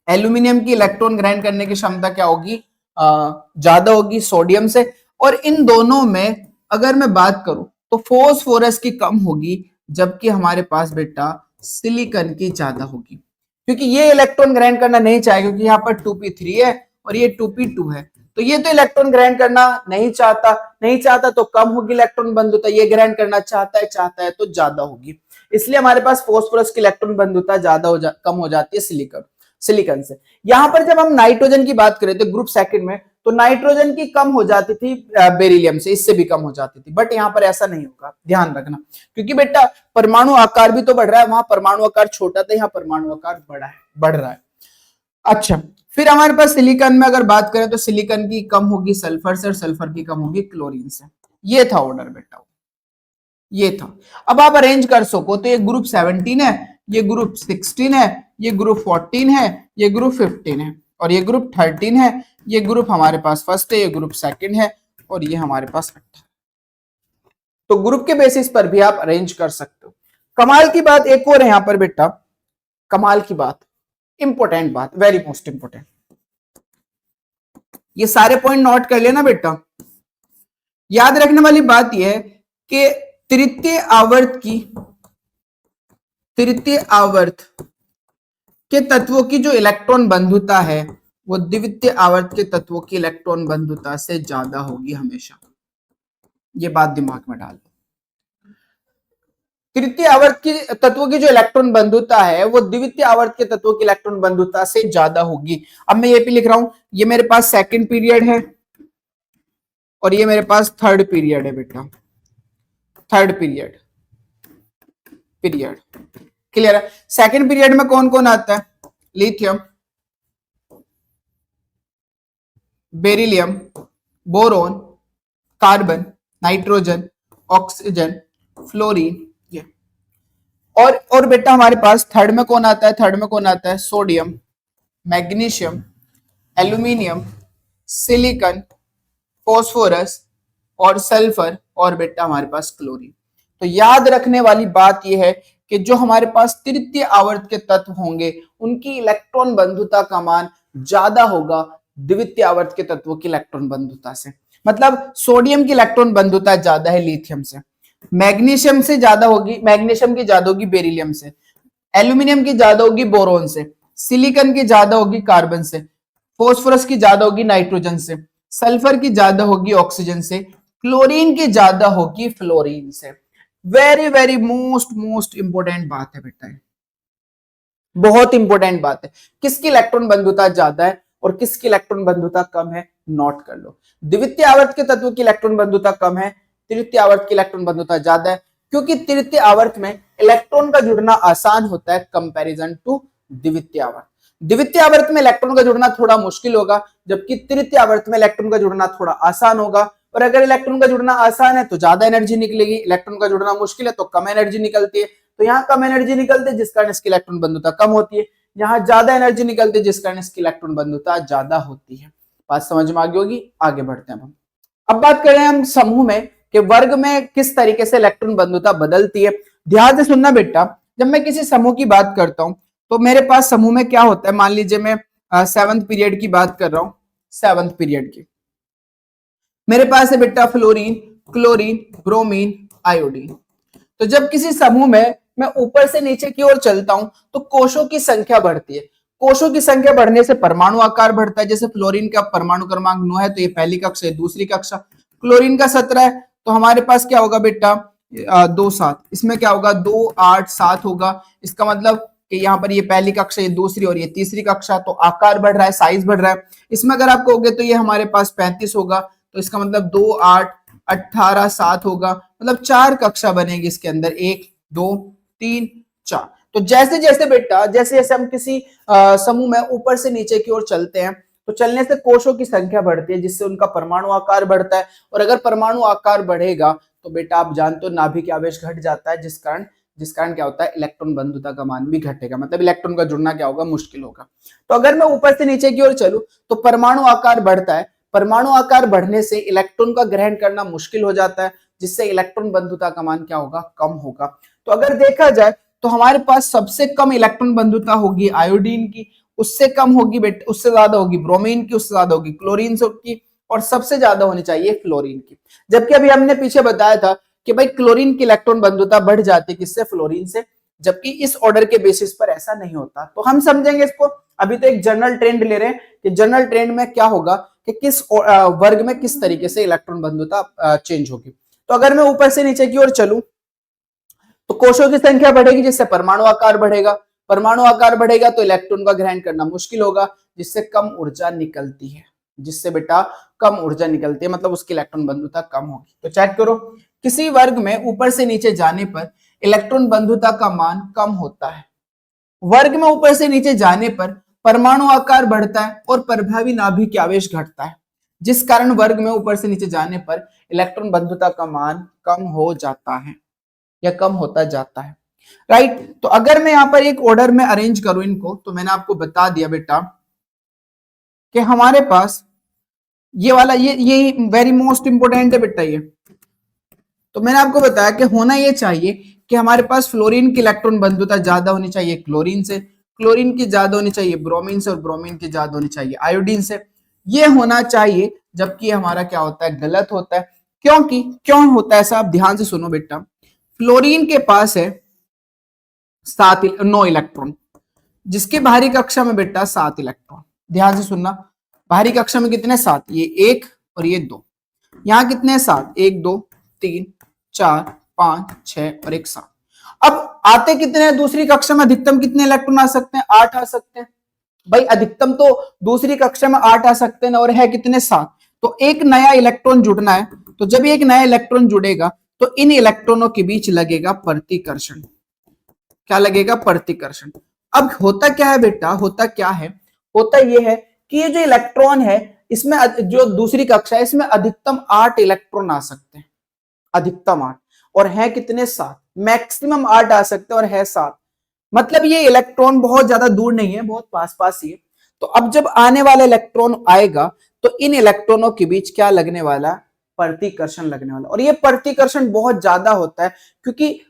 एल्यूमिनियम की इलेक्ट्रॉन ग्रहण करने की क्षमता क्या होगी, ज्यादा होगी सोडियम से। और इन दोनों में अगर मैं बात करूं तो फॉस्फोरस की कम होगी, जबकि हमारे पास बेटा सिलिकॉन की ज्यादा होगी, क्योंकि ये इलेक्ट्रॉन ग्रहण करना नहीं चाहे, क्योंकि यहाँ पर 2p3 है और ये 2p2 है, तो ये तो इलेक्ट्रॉन ग्रहण करना नहीं चाहता, नहीं चाहता तो कम होगी इलेक्ट्रॉन बंधुता, ये ग्रहण करना चाहता है तो ज्यादा होगी। इसलिए हमारे पास फॉस्फोरस की इलेक्ट्रॉन बंधुता कम हो जाती है सिलिकॉन से। यहां पर जब हम नाइट्रोजन की बात करें तो ग्रुप सेकंड में, तो नाइट्रोजन की कम हो जाती थी बेरिलियम से, इससे भी कम हो जाती थी, बट यहां पर ऐसा नहीं होगा, ध्यान रखना, क्योंकि बेटा परमाणु आकार भी तो बढ़ रहा है, वहां परमाणु आकार छोटा था, यहाँ परमाणु आकार बड़ा है, बढ़ रहा है। अच्छा, फिर हमारे पास सिलिकॉन में अगर बात करें तो सिलिकॉन की कम होगी सल्फर से, और सल्फर की कम होगी क्लोरीन से। ये था ऑर्डर बेटा, ये था। अब आप अरेंज कर सको तो ये ग्रुप 17 है, ये ग्रुप 16 है, ये ग्रुप 14 है, ये ग्रुप 15 है, और ये ग्रुप 13 है, ये ग्रुप हमारे पास फर्स्ट है, ये ग्रुप सेकंड है, और ये हमारे पास 18। तो ग्रुप के बेसिस पर भी आप अरेंज कर सकते हो। कमाल की बात एक और है यहां पर बेटा, कमाल की बात, इंपॉर्टेंट बात, वेरी मोस्ट इंपॉर्टेंट, ये सारे पॉइंट नोट कर लेना बेटा। याद रखने वाली बात यह है कि तृतीय आवर्त के तत्वों की जो इलेक्ट्रॉन बंधुता है वो द्वितीय आवर्त के तत्वों की इलेक्ट्रॉन बंधुता से ज्यादा होगी हमेशा, ये बात दिमाग में डाल लो। तृतीय आवर्त की तत्वों की जो इलेक्ट्रॉन बंधुता है वो द्वितीय आवर्त के तत्वों की इलेक्ट्रॉन बंधुता से ज्यादा होगी। अब मैं ये भी लिख रहा हूं, ये मेरे पास सेकंड पीरियड है और ये मेरे पास थर्ड पीरियड है बेटा, थर्ड पीरियड क्लियर है। सेकंड पीरियड में कौन कौन आता है, lithium, beryllium, boron, carbon, nitrogen, oxygen, fluorine, ये। और बेटा हमारे पास थर्ड में कौन आता है, थर्ड में कौन आता है, sodium, magnesium, aluminium, silicon, phosphorus और सल्फर और बेटा हमारे पास क्लोरीन। तो याद रखने वाली बात यह है कि जो हमारे पास तृतीय आवर्त के तत्व होंगे उनकी इलेक्ट्रॉन बंधुता का मान ज्यादा होगा द्वितीय आवर्त के तत्वों की इलेक्ट्रॉन बंधुता से। मतलब सोडियम की इलेक्ट्रॉन बंधुता ज्यादा है लिथियम से, मैग्नीशियम से ज्यादा होगी, मैग्नीशियम की ज्यादा होगी बेरिलियम से, एल्यूमिनियम की ज्यादा होगी बोरोन से, सिलिकॉन की ज्यादा होगी कार्बन से, फॉस्फोरस की ज्यादा होगी नाइट्रोजन से, सल्फर की ज्यादा होगी ऑक्सीजन से, क्लोरीन की ज्यादा होगी फ्लोरीन से। वेरी वेरी मोस्ट इंपोर्टेंट बात है बेटा, बहुत इंपॉर्टेंट बात है, किसकी इलेक्ट्रॉन बंधुता ज्यादा है और किसकी इलेक्ट्रॉन बंधुता कम है, नोट कर लो। द्वितीय आवर्त के तत्वों की इलेक्ट्रॉन बंधुता कम है, तृतीय आवर्त की इलेक्ट्रॉन बंधुता ज्यादा है, क्योंकि तृतीय आवर्त में इलेक्ट्रॉन का जुड़ना आसान होता है कंपैरिजन टू द्वितीय आवर्त। द्वितीय आवर्त में इलेक्ट्रॉन का जुड़ना थोड़ा मुश्किल होगा, जबकि तृतीय आवर्त में इलेक्ट्रॉन का जुड़ना थोड़ा आसान होगा। और अगर इलेक्ट्रॉन का जुड़ना आसान है तो ज्यादा एनर्जी निकलेगी, इलेक्ट्रॉन का जुड़ना मुश्किल है तो कम एनर्जी निकलती है। तो यहाँ कम एनर्जी निकलती है जिस कारण इसकी इलेक्ट्रॉन बंधुता कम होती है, यहाँ ज्यादा एनर्जी निकलती है जिस कारण इसकी इलेक्ट्रॉन बंधुता ज्यादा होती है। बात समझ में आ गई होगी, आगे बढ़ते हैं हम। अब बात करें हम समूह में कि वर्ग में किस तरीके से इलेक्ट्रॉन बंधुता बदलती है। ध्यान से सुनना बेटा, जब मैं किसी समूह की बात करता हूं तो मेरे पास समूह में क्या होता है, मान लीजिए मैं सेवंथ पीरियड की बात कर रहा हूं, सेवंथ पीरियड की, मेरे पास है बेटा फ्लोरीन, क्लोरीन, ब्रोमीन, आयोडीन। तो जब किसी समूह में मैं ऊपर से नीचे की ओर चलता हूं तो कोषों की संख्या बढ़ती है, कोषों की संख्या बढ़ने से परमाणु आकार बढ़ता है। जैसे फ्लोरीन का परमाणु क्रमांक 9 है तो ये पहली कक्षा है, दूसरी कक्षा, क्लोरीन का 17 है तो हमारे पास क्या होगा बेटा 2 7, इसमें क्या होगा 2 8 7 होगा। इसका मतलब कि यहाँ पर ये पहली कक्षा, ये दूसरी और ये तीसरी कक्षा, तो आकार बढ़ रहा है, साइज बढ़ रहा है। इसमें अगर आप कहोगे तो ये हमारे पास 35 होगा, तो इसका मतलब 2 8 18 7 होगा, मतलब 4 कक्षा बनेगी इसके अंदर, 1 2 3 4। तो जैसे जैसे बेटा जैसे जैसे हम किसी समूह में ऊपर से नीचे की ओर चलते हैं तो चलने से कोषों की संख्या बढ़ती है जिससे उनका परमाणु आकार बढ़ता है। और अगर परमाणु आकार बढ़ेगा तो बेटा आप जानते हो नाभिक आवेश घट जाता है, जिस कारण क्या होता है, इलेक्ट्रॉन बंधुता का मान भी घटेगा, मतलब इलेक्ट्रॉन का जुड़ना क्या होगा, मुश्किल होगा। तो अगर मैं ऊपर से नीचे की ओर चलूं तो परमाणु आकार बढ़ता है, परमाणु आकार बढ़ने से इलेक्ट्रॉन का ग्रहण करना मुश्किल हो जाता है, जिससे इलेक्ट्रॉन बंधुता का मान क्या होगा, कम होगा। तो अगर देखा जाए तो हमारे पास सबसे कम इलेक्ट्रॉन बंधुता होगी आयोडीन की, उससे कम होगी बेटा, उससे ज्यादा होगी ब्रोमीन की, उससे ज्यादा होगी क्लोरीन की, और सबसे ज्यादा होनी चाहिए फ्लोरीन की। जबकि अभी हमने पीछे बताया था कि भाई क्लोरीन की इलेक्ट्रॉन बंधुता बढ़ जाती है किससे, फ्लोरीन से, जबकि इस ऑर्डर के बेसिस पर ऐसा नहीं होता। तो हम समझेंगे इसको, अभी तो एक जनरल ट्रेंड ले रहे हैं कि जनरल ट्रेंड में क्या होगा कि किस वर्ग में किस तरीके से इलेक्ट्रॉन बंधुता चेंज होगी। तो अगर मैं ऊपर से नीचे की ओर चलूं तो कोषों की संख्या बढ़ेगी जिससे परमाणु आकार बढ़ेगा, परमाणु आकार बढ़ेगा तो इलेक्ट्रॉन का ग्रहण करना मुश्किल होगा, जिससे कम ऊर्जा निकलती है, जिससे बेटा कम ऊर्जा निकलती है, मतलब उसकी इलेक्ट्रॉन बंधुता कम होगी। तो चेक करो, किसी वर्ग में ऊपर से नीचे जाने पर इलेक्ट्रॉन बंधुता का मान कम होता है, वर्ग में ऊपर से नीचे जाने पर परमाणु आकार बढ़ता है और प्रभावी नाभिक आवेश घटता है, जिस कारण वर्ग में ऊपर से नीचे जाने पर इलेक्ट्रॉन बंधुता का मान कम हो जाता है या कम होता जाता है, राइट। तो अगर मैं यहां पर एक ऑर्डर में अरेंज करूं इनको, तो मैंने आपको बता दिया बेटा कि हमारे पास ये वाला ये वेरी मोस्ट इंपोर्टेंट है बेटा, ये तो मैंने आपको बताया कि होना ये चाहिए कि हमारे पास फ्लोरीन की इलेक्ट्रॉन बंधुता ज्यादा होनी चाहिए क्लोरीन से, क्लोरीन की ज्यादा होनी चाहिए ब्रोमीन से, और ब्रोमीन की ज्यादा होनी चाहिए आयोडीन से। ये होना चाहिए, जबकि हमारा क्या होता है, गलत होता है। क्योंकि क्यों होता है ऐसा, आप ध्यान से सुनो बेटा। फ्लोरीन के पास है 9 इलेक्ट्रॉन, जिसके बाहरी कक्षा में बेटा 7 इलेक्ट्रॉन। ध्यान से सुनना, बाहरी कक्षा में कितने, 7, ये 1 और ये 2। यहाँ कितने, 7, 1 2 3 4 5 6 और 1 7। अब आते कितने हैं दूसरी कक्षा में, अधिकतम कितने इलेक्ट्रॉन आ सकते हैं, 8 आ सकते हैं। भाई अधिकतम तो दूसरी कक्षा में 8 आ सकते हैं और है कितने, 7। तो एक नया इलेक्ट्रॉन जुड़ना है, तो जब एक नया इलेक्ट्रॉन जुड़ेगा तो इन इलेक्ट्रॉनों के बीच लगेगा प्रतिकर्षण। क्या लगेगा, प्रतिकर्षण। अब होता क्या है बेटा, होता क्या है, होता यह है कि ये जो इलेक्ट्रॉन है, इसमें जो दूसरी कक्षा है, इसमें अधिकतम 8 इलेक्ट्रॉन आ सकते हैं, अधिकतम 8, और है कितने, 7। मैक्सिमम 8 आ सकते हैं और है 7। मतलब ये इलेक्ट्रॉन बहुत ज्यादा दूर नहीं है, बहुत पास पास ही है। तो अब जब आने वाला इलेक्ट्रॉन आएगा तो इन इलेक्ट्रॉनों के बीच क्या लगने वाला, प्रतिकर्षण लगने वाला। और ये प्रतिकर्षण बहुत ज्यादा होता है, क्योंकि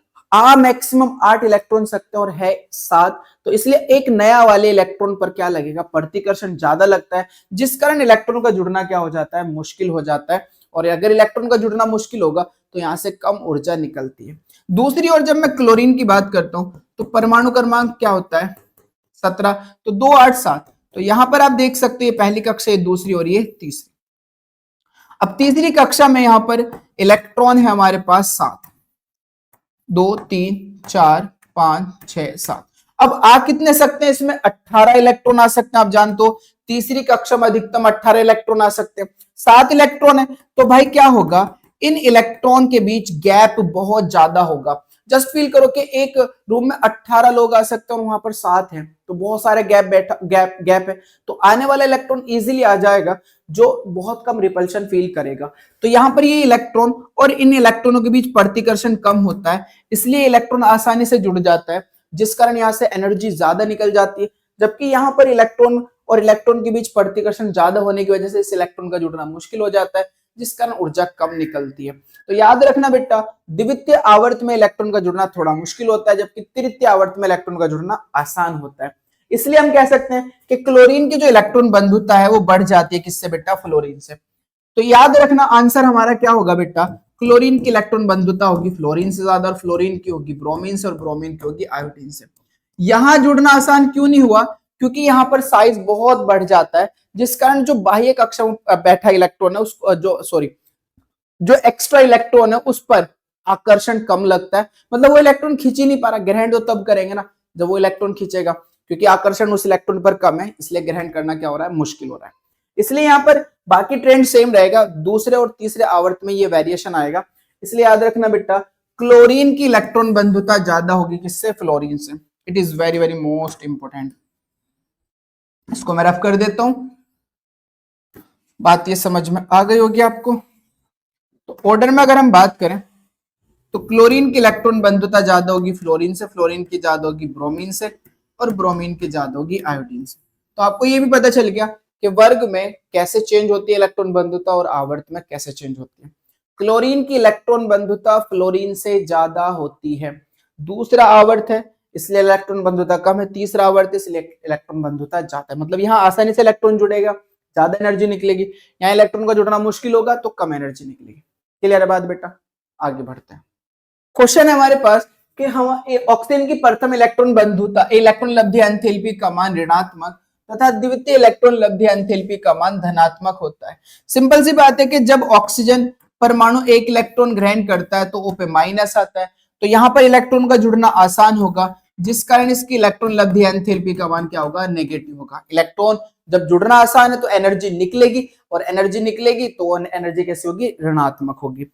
मैक्सिमम 8 इलेक्ट्रॉन सकते हैं और है 7, तो इसलिए एक नया वाले इलेक्ट्रॉन पर क्या लगेगा, प्रतिकर्षण ज्यादा लगता है, जिस कारण इलेक्ट्रॉन का जुड़ना क्या हो जाता है, मुश्किल हो जाता है। और अगर इलेक्ट्रॉन का जुड़ना मुश्किल होगा तो यहां से कम ऊर्जा निकलती है। दूसरी ओर जब मैं क्लोरीन की बात करता हूं तो परमाणु क्रमांक क्या होता है, 17, तो 2 8 7। तो यहां पर आप देख सकते हैं पहली कक्षा, ये दूसरी और ये तीसरी। अब तीसरी कक्षा में यहां पर इलेक्ट्रॉन है हमारे पास 7, 2 3 4 5 6 7। अब आ कितने सकते हैं, इसमें 18 इलेक्ट्रॉन आ सकते हैं। आप जानते हो तीसरी कक्षा में अधिकतम 18 इलेक्ट्रॉन आ सकते हैं। 7 इलेक्ट्रॉन है, तो भाई क्या होगा, इन इलेक्ट्रॉन के बीच गैप बहुत ज्यादा होगा। जस्ट फील करो कि एक रूम में 18 लोग आ सकते हैं और वहां पर 7 हैं, तो बहुत सारे गैप है। तो आने वाला इलेक्ट्रॉन इजीली आ जाएगा, जो बहुत कम रिपल्शन फील करेगा। तो यहां पर ये इलेक्ट्रॉन और इन इलेक्ट्रॉनों के बीच प्रतिकर्षण कम होता है, इसलिए इलेक्ट्रॉन आसानी से जुड़ जाता है, जिस कारण यहां से एनर्जी ज्यादा निकल जाती है। जबकि यहां पर इलेक्ट्रॉन और इलेक्ट्रॉन के बीच प्रतिकर्षण ज्यादा होने की वजह से इस इलेक्ट्रॉन का जुड़ना मुश्किल हो जाता है, जिस कारण ऊर्जा कम निकलती है। तो याद रखना बेटा, द्वितीय आवर्त में इलेक्ट्रॉन का जुड़ना थोड़ा मुश्किल होता है, जबकि तृतीय आवर्त में इलेक्ट्रॉन का जुड़ना आसान होता है। इसलिए हम कह सकते हैं कि क्लोरीन की जो इलेक्ट्रॉन बंधुता है वो बढ़ जाती है, किससे बेटा, फ्लोरीन से। तो याद रखना आंसर हमारा क्या होगा बेटा, क्लोरीन की इलेक्ट्रॉन बंधुता होगी फ्लोरीन से ज्यादा, और फ्लोरीन की होगी ब्रोमीन से, और ब्रोमीन की होगी आयोडीन से। यहां जुड़ना आसान क्यों नहीं हुआ, क्योंकि यहां पर साइज बहुत बढ़ जाता है, जिस कारण जो बाह्य कक्षा में बैठा इलेक्ट्रॉन है, उस जो एक्स्ट्रा इलेक्ट्रॉन है उस पर आकर्षण कम लगता है। मतलब वो इलेक्ट्रॉन खींच ही नहीं पा रहा। ग्रहण तो तब करेंगे ना जब वो इलेक्ट्रॉन खींचेगा, क्योंकि आकर्षण उस इलेक्ट्रॉन पर कम है, इसलिए ग्रहण करना क्या हो रहा है, मुश्किल हो रहा है। इसलिए यहाँ पर बाकी ट्रेंड सेम रहेगा, दूसरे और तीसरे आवर्त में ये वेरिएशन आएगा। इसलिए याद रखना बेटा, क्लोरीन की इलेक्ट्रॉन बंधुता ज्यादा होगी किससे, फ्लोरीन से। It is very very most important. इसको मैं रफ कर देता हूं, बात ये समझ में आ गई होगी आपको। तो ऑर्डर में अगर हम बात करें तो क्लोरीन की इलेक्ट्रॉन बंधुता ज्यादा होगी फ्लोरीन से, फ्लोरीन की ज्यादा होगी ब्रोमीन से, और ब्रोमीन की ज्यादा होगी आयोडीन से। तो आपको ये भी पता चल गया कि वर्ग में कैसे चेंज होती है इलेक्ट्रॉन बंधुता और आवर्त में कैसे चेंज होती है। क्लोरीन की इलेक्ट्रॉन बंधुता फ्लोरीन से ज्यादा होती है। दूसरा आवर्त है इसलिए इलेक्ट्रॉन बंधुता कम है, तीसरा आवर्त इसलिए इलेक्ट्रॉन बंधुता ज्यादा है। मतलब यहाँ आसानी से इलेक्ट्रॉन जुड़ेगा, ज्यादा एनर्जी निकलेगी। यहाँ इलेक्ट्रॉन का जुड़ना मुश्किल होगा तो कम एनर्जी निकलेगी। क्लियर है बात बेटा, आगे बढ़ते हैं। क्वेश्चन है हमारे पास कि हम ऑक्सीजन की प्रथम इलेक्ट्रॉन बंधुता, इलेक्ट्रॉन लब्धि एंथैल्पी का मान ऋणात्मक तथा द्वितीय इलेक्ट्रॉन लब्धि एंथैल्पी का मान धनात्मक होता है। सिंपल सी बात है कि जब ऑक्सीजन परमाणु एक इलेक्ट्रॉन ग्रहण करता है तो ओ पे माइनस आता है, तो यहाँ पर इलेक्ट्रॉन का जुड़ना आसान होगा, जिस कारण इसकी इलेक्ट्रॉन लब्धि एंथैल्पी का मान क्या होगा, नेगेटिव होगा। इलेक्ट्रॉन जब जुड़ना आसान है तो एनर्जी निकलेगी, और एनर्जी निकलेगी तो एनर्जी कैसी होगी, ऋणात्मक होगी।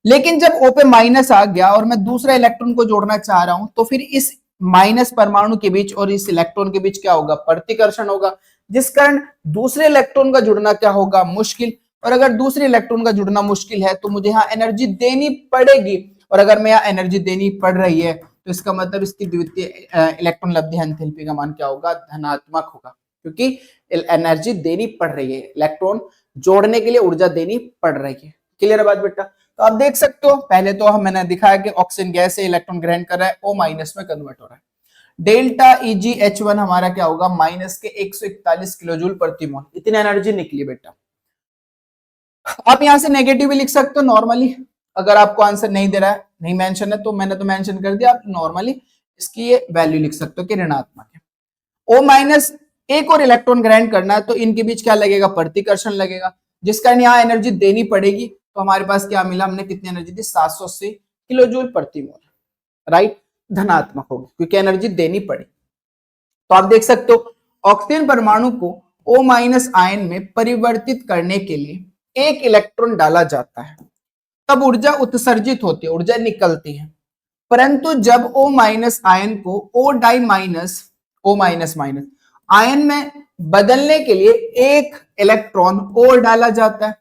लेकिन जब O पे माइनस आ गया और मैं दूसरा इलेक्ट्रॉन को जोड़ना चाह रहा हूं, तो फिर इस माइनस परमाणु के बीच और इस इलेक्ट्रॉन के बीच क्या होगा, प्रतिकर्षण होगा, जिस कारण दूसरे इलेक्ट्रॉन का जुड़ना क्या होगा, मुश्किल। और अगर दूसरे इलेक्ट्रॉन का जुड़ना मुश्किल है तो मुझे यहाँ एनर्जी देनी पड़ेगी, और अगर मैं यहाँ एनर्जी देनी पड़ रही है तो इसका मतलब इसकी द्वितीय इलेक्ट्रॉन लब्धि एंथैल्पी का मान क्या होगा, धनात्मक होगा, क्योंकि एनर्जी देनी पड़ रही है, इलेक्ट्रॉन जोड़ने के लिए ऊर्जा देनी पड़ रही है। क्लियर है बात बेटा। तो आप देख सकते हो, पहले तो मैंने दिखाया कि ऑक्सीजन गैस से इलेक्ट्रॉन ग्रहण कर रहा है, O माइनस में कन्वर्ट हो रहा है। डेल्टा EgH1 हमारा क्या होगा, माइनस के 141 किलो जूल प्रति मोल, इतनी एनर्जी निकली बेटा। आप यहां से नेगेटिव भी लिख सकते हो नॉर्मली, अगर आपको आंसर नहीं दे रहा है, नहीं मेंशन है तो मैंने तो मेंशन कर दिया, आप नॉर्मली इसकी ये वैल्यू लिख सकते हो कि ऋणात्मक है। O माइनस एक और इलेक्ट्रॉन ग्रहण करना है तो इनके बीच क्या लगेगा, प्रतिकर्षण लगेगा, जिस कारण यहाँ एनर्जी देनी पड़ेगी। तो हमारे पास क्या मिला, हमने कितनी एनर्जी दी, 780 किलो जूल प्रति मोल, राइट, धनात्मक होगी क्योंकि एनर्जी देनी पड़ी। तो आप देख सकते हो ऑक्सीजन परमाणु को O माइनस आयन में परिवर्तित करने के लिए एक इलेक्ट्रॉन डाला जाता है, तब ऊर्जा उत्सर्जित होती है, ऊर्जा निकलती है। परंतु जब O माइनस आयन को O di minus O minus minus ion में बदलने के लिए एक इलेक्ट्रॉन और डाला जाता है,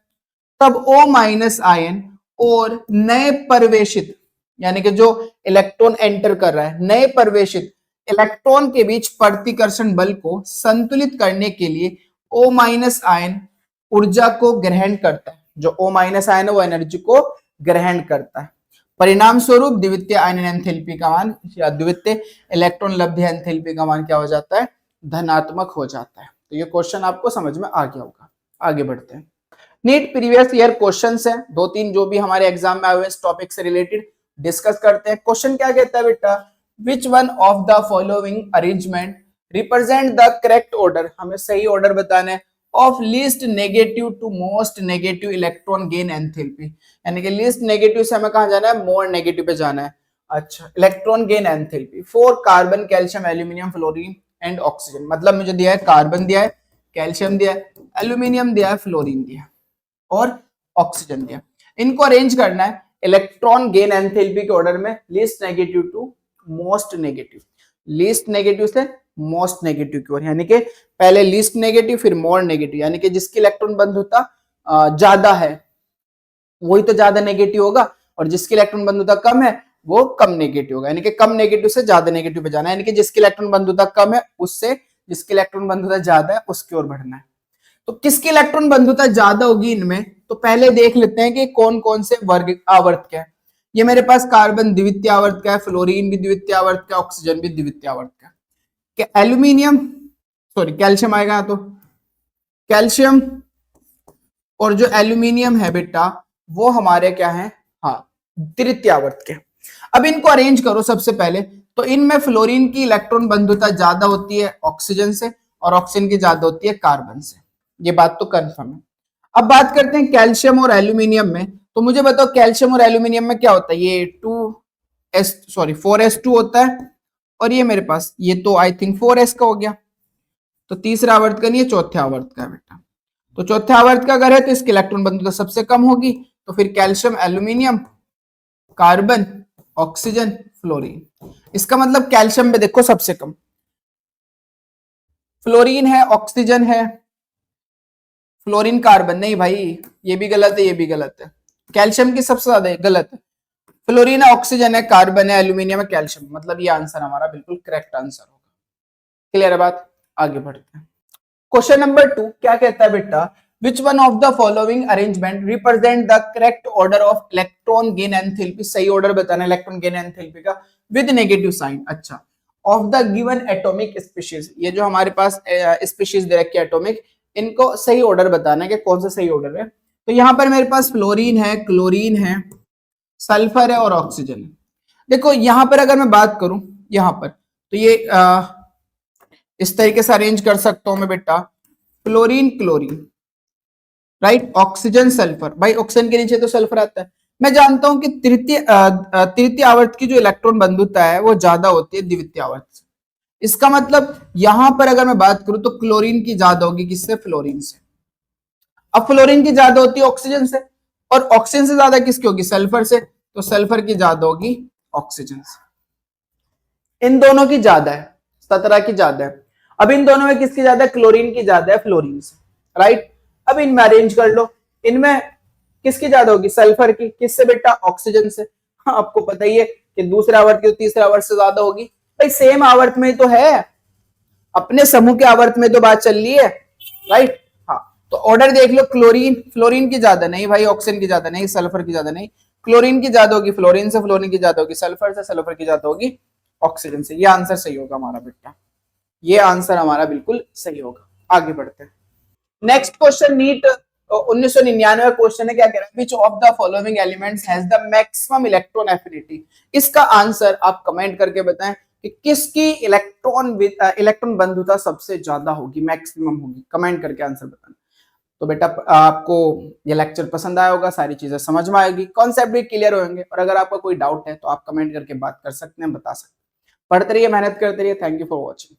तब O माइनस आयन और नए प्रवेशित, यानी कि जो इलेक्ट्रॉन एंटर कर रहा है, नए प्रवेशित इलेक्ट्रॉन के बीच प्रतिकर्षण बल को संतुलित करने के लिए O माइनस आयन ऊर्जा को ग्रहण करता है। जो O माइनस आयन है वो एनर्जी को ग्रहण करता है। परिणाम स्वरूप द्वितीय आयन एंथैल्पी का मान या द्वितीय इलेक्ट्रॉन लब्ध एंथैल्पी का मान क्या हो जाता है, धनात्मक हो जाता है। तो ये क्वेश्चन आपको समझ में आ गया होगा। आगे बढ़ते हैं। नीट प्रीवियस ईयर क्वेश्चंस हैं, 2-3 जो भी हमारे एग्जाम में आए हुए इस टॉपिक से रिलेटेड डिस्कस करते हैं। क्वेश्चन क्या कहता है बेटा, which one of the following arrangement represent the correct order, हमें सही ऑर्डर बताना है, of least negative to most negative electron gain enthalpy, यानी कि लीस्ट नेगेटिव से हमें कहां जाना है, मोर नेगेटिव पे जाना है। अच्छा, electron gain enthalpy for carbon, calcium, aluminium, fluorine and oxygen, मतलब मुझे दिया है कार्बन दिया है, कैल्शियम दिया है, एल्यूमिनियम दिया है, फ्लोरीन दिया है और ऑक्सीजन दिया। इनको अरेंज करना है इलेक्ट्रॉन गेन एंथैल्पी के ऑर्डर में, least negative to most negative, least negative से मोस्ट नेगेटिव की ओर, यानी कि पहले लीस्ट नेगेटिव फिर मोर नेगेटिव, यानी कि जिसकी इलेक्ट्रॉन बंधुता ज्यादा है वही तो ज्यादा नेगेटिव होगा, और जिसकी इलेक्ट्रॉन बंधुता कम है वो कम नेगेटिव होगा, यानी कि कम नेगेटिव से ज्यादा नेगेटिव पे जाना है, यानी कि जिसकी इलेक्ट्रॉन बंधुता कम है उससे जिसकी इलेक्ट्रॉन बंधुता ज्यादा है उसकी ओर बढ़ना है। तो किसकी इलेक्ट्रॉन बंधुता ज्यादा होगी इनमें, तो पहले देख लेते हैं कि कौन कौन से वर्ग आवर्त क्या है। ये मेरे पास कार्बन द्वितीय आवर्त का है, फ्लोरीन भी द्वितीय आवर्त का, ऑक्सीजन भी द्वितीय आवर्त का। क्या एल्यूमिनियम, सॉरी कैल्शियम आएगा, तो कैल्शियम और जो एल्यूमिनियम है बेटा वो हमारे क्या है, हाँ तृतीय आवर्त के। अब इनको अरेंज करो सबसे पहले, तो इनमें फ्लोरीन की इलेक्ट्रॉन बंधुता ज्यादा होती है ऑक्सीजन से और ऑक्सीजन की ज्यादा होती है कार्बन से, ये बात तो कंफर्म है। अब बात करते हैं कैल्शियम और एल्यूमिनियम में, तो मुझे बताओ कैल्शियम और एल्यूमिनियम में क्या होता है, ये 4s2 होता है, और ये मेरे पास ये तो आई थिंक 4s का हो गया, तो तीसरा आवर्त का नहीं है, चौथे आवर्त का है बेटा। तो चौथे आवर्त का अगर है तो इसकी इलेक्ट्रॉन बंधुता सबसे कम होगी, तो फिर calcium, aluminium, carbon, oxygen, fluorine. इसका मतलब कैल्शियम में देखो सबसे कम, फ्लोरीन है, ऑक्सीजन है, फ्लोरीन कार्बन नहीं भाई, ये भी गलत है, ये भी गलत है, कैल्शियम की सबसे ज्यादा गलत है, फ्लोरीन है, ऑक्सीजन है, कार्बन है, एल्यूमिनियम है, कैल्शियम, मतलब ये आंसर हमारा बिल्कुल करेक्ट आंसर होगा। क्लियर है बात, आगे बढ़ते हैं। क्वेश्चन नंबर 2 क्या कहता है बेटा, which one of the following arrangement represent the correct order of electron gain enthalpy, सही ऑर्डर बताना इलेक्ट्रॉन गेन एंथैल्पी का विद नेगेटिव साइन। अच्छा, of the given atomic species, ये जो हमारे पास स्पीशीज दे रखी है एटॉमिक, इनको सही ऑर्डर बताना है कि कौन सा सही ऑर्डर है। तो यहाँ पर मेरे पास फ्लोरीन है, क्लोरीन है, सल्फर है और ऑक्सीजन है। देखो यहाँ पर अगर मैं बात करूं यहाँ पर, तो ये इस तरीके से अरेंज कर सकता हूं मैं बेटा, fluorine chlorine, right, oxygen sulphur, भाई ऑक्सीजन के नीचे तो सल्फर आता है। मैं जानता हूं कि तृतीय आवर्त की जो इलेक्ट्रॉन बंधुता है वो ज्यादा होती है द्वितीय आवर्त से। इसका मतलब यहां पर अगर मैं बात करूं तो क्लोरीन की ज्यादा होगी, किससे, फ्लोरीन से। अब फ्लोरीन की ज्यादा होती है ऑक्सीजन से, और ऑक्सीजन से ज्यादा किसकी होगी, सल्फर से, तो सल्फर की ज्यादा होगी ऑक्सीजन से। इन दोनों की ज्यादा है, 17 की ज्यादा है। अब इन दोनों में किसकी ज्यादा है, क्लोरीन की ज्यादा है फ्लोरीन से, राइट। अब इनमें अरेंज कर लो, इनमें किसकी ज्यादा होगी, सल्फर की, किससे बेटा, ऑक्सीजन से। हाँ, आपको पता ही है कि दूसरे आवर्त की तो तीसरे आवर्त से ज्यादा होगी, भाई सेम आवर्त में तो है, अपने समूह के आवर्त में तो बात चल रही है, राइट। हाँ, तो ऑर्डर देख लो, क्लोरीन फ्लोरीन की ज्यादा नहीं भाई, ऑक्सीजन की ज्यादा नहीं, सल्फर की ज्यादा नहीं, क्लोरीन की ज्यादा होगी फ्लोरीन से, फ्लोरीन की ज्यादा होगी सल्फर से, सल्फर की ज्यादा होगी ऑक्सीजन से। ये आंसर सही होगा हमारा बेटा, ये आंसर हमारा बिल्कुल सही होगा। आगे बढ़ते हैं। नेक्स्ट क्वेश्चन नीट 1999 क्वेश्चन है, क्या कह रहा है, which of the following elements has the maximum electron affinity. इसका आंसर आप कमेंट करके बताएं कि किसकी इलेक्ट्रॉन बंधुता सबसे ज्यादा होगी, मैक्सिमम होगी, कमेंट करके आंसर बताना। तो बेटा आपको ये लेक्चर पसंद आया होगा, सारी चीजें समझ में आएगी, कॉन्सेप्ट भी क्लियर होंगे, और अगर आपका कोई डाउट है तो आप कमेंट करके बात कर सकते हैं, बता सकते हैं। पढ़ते रहिए, मेहनत करते रहिए। Thank you for watching.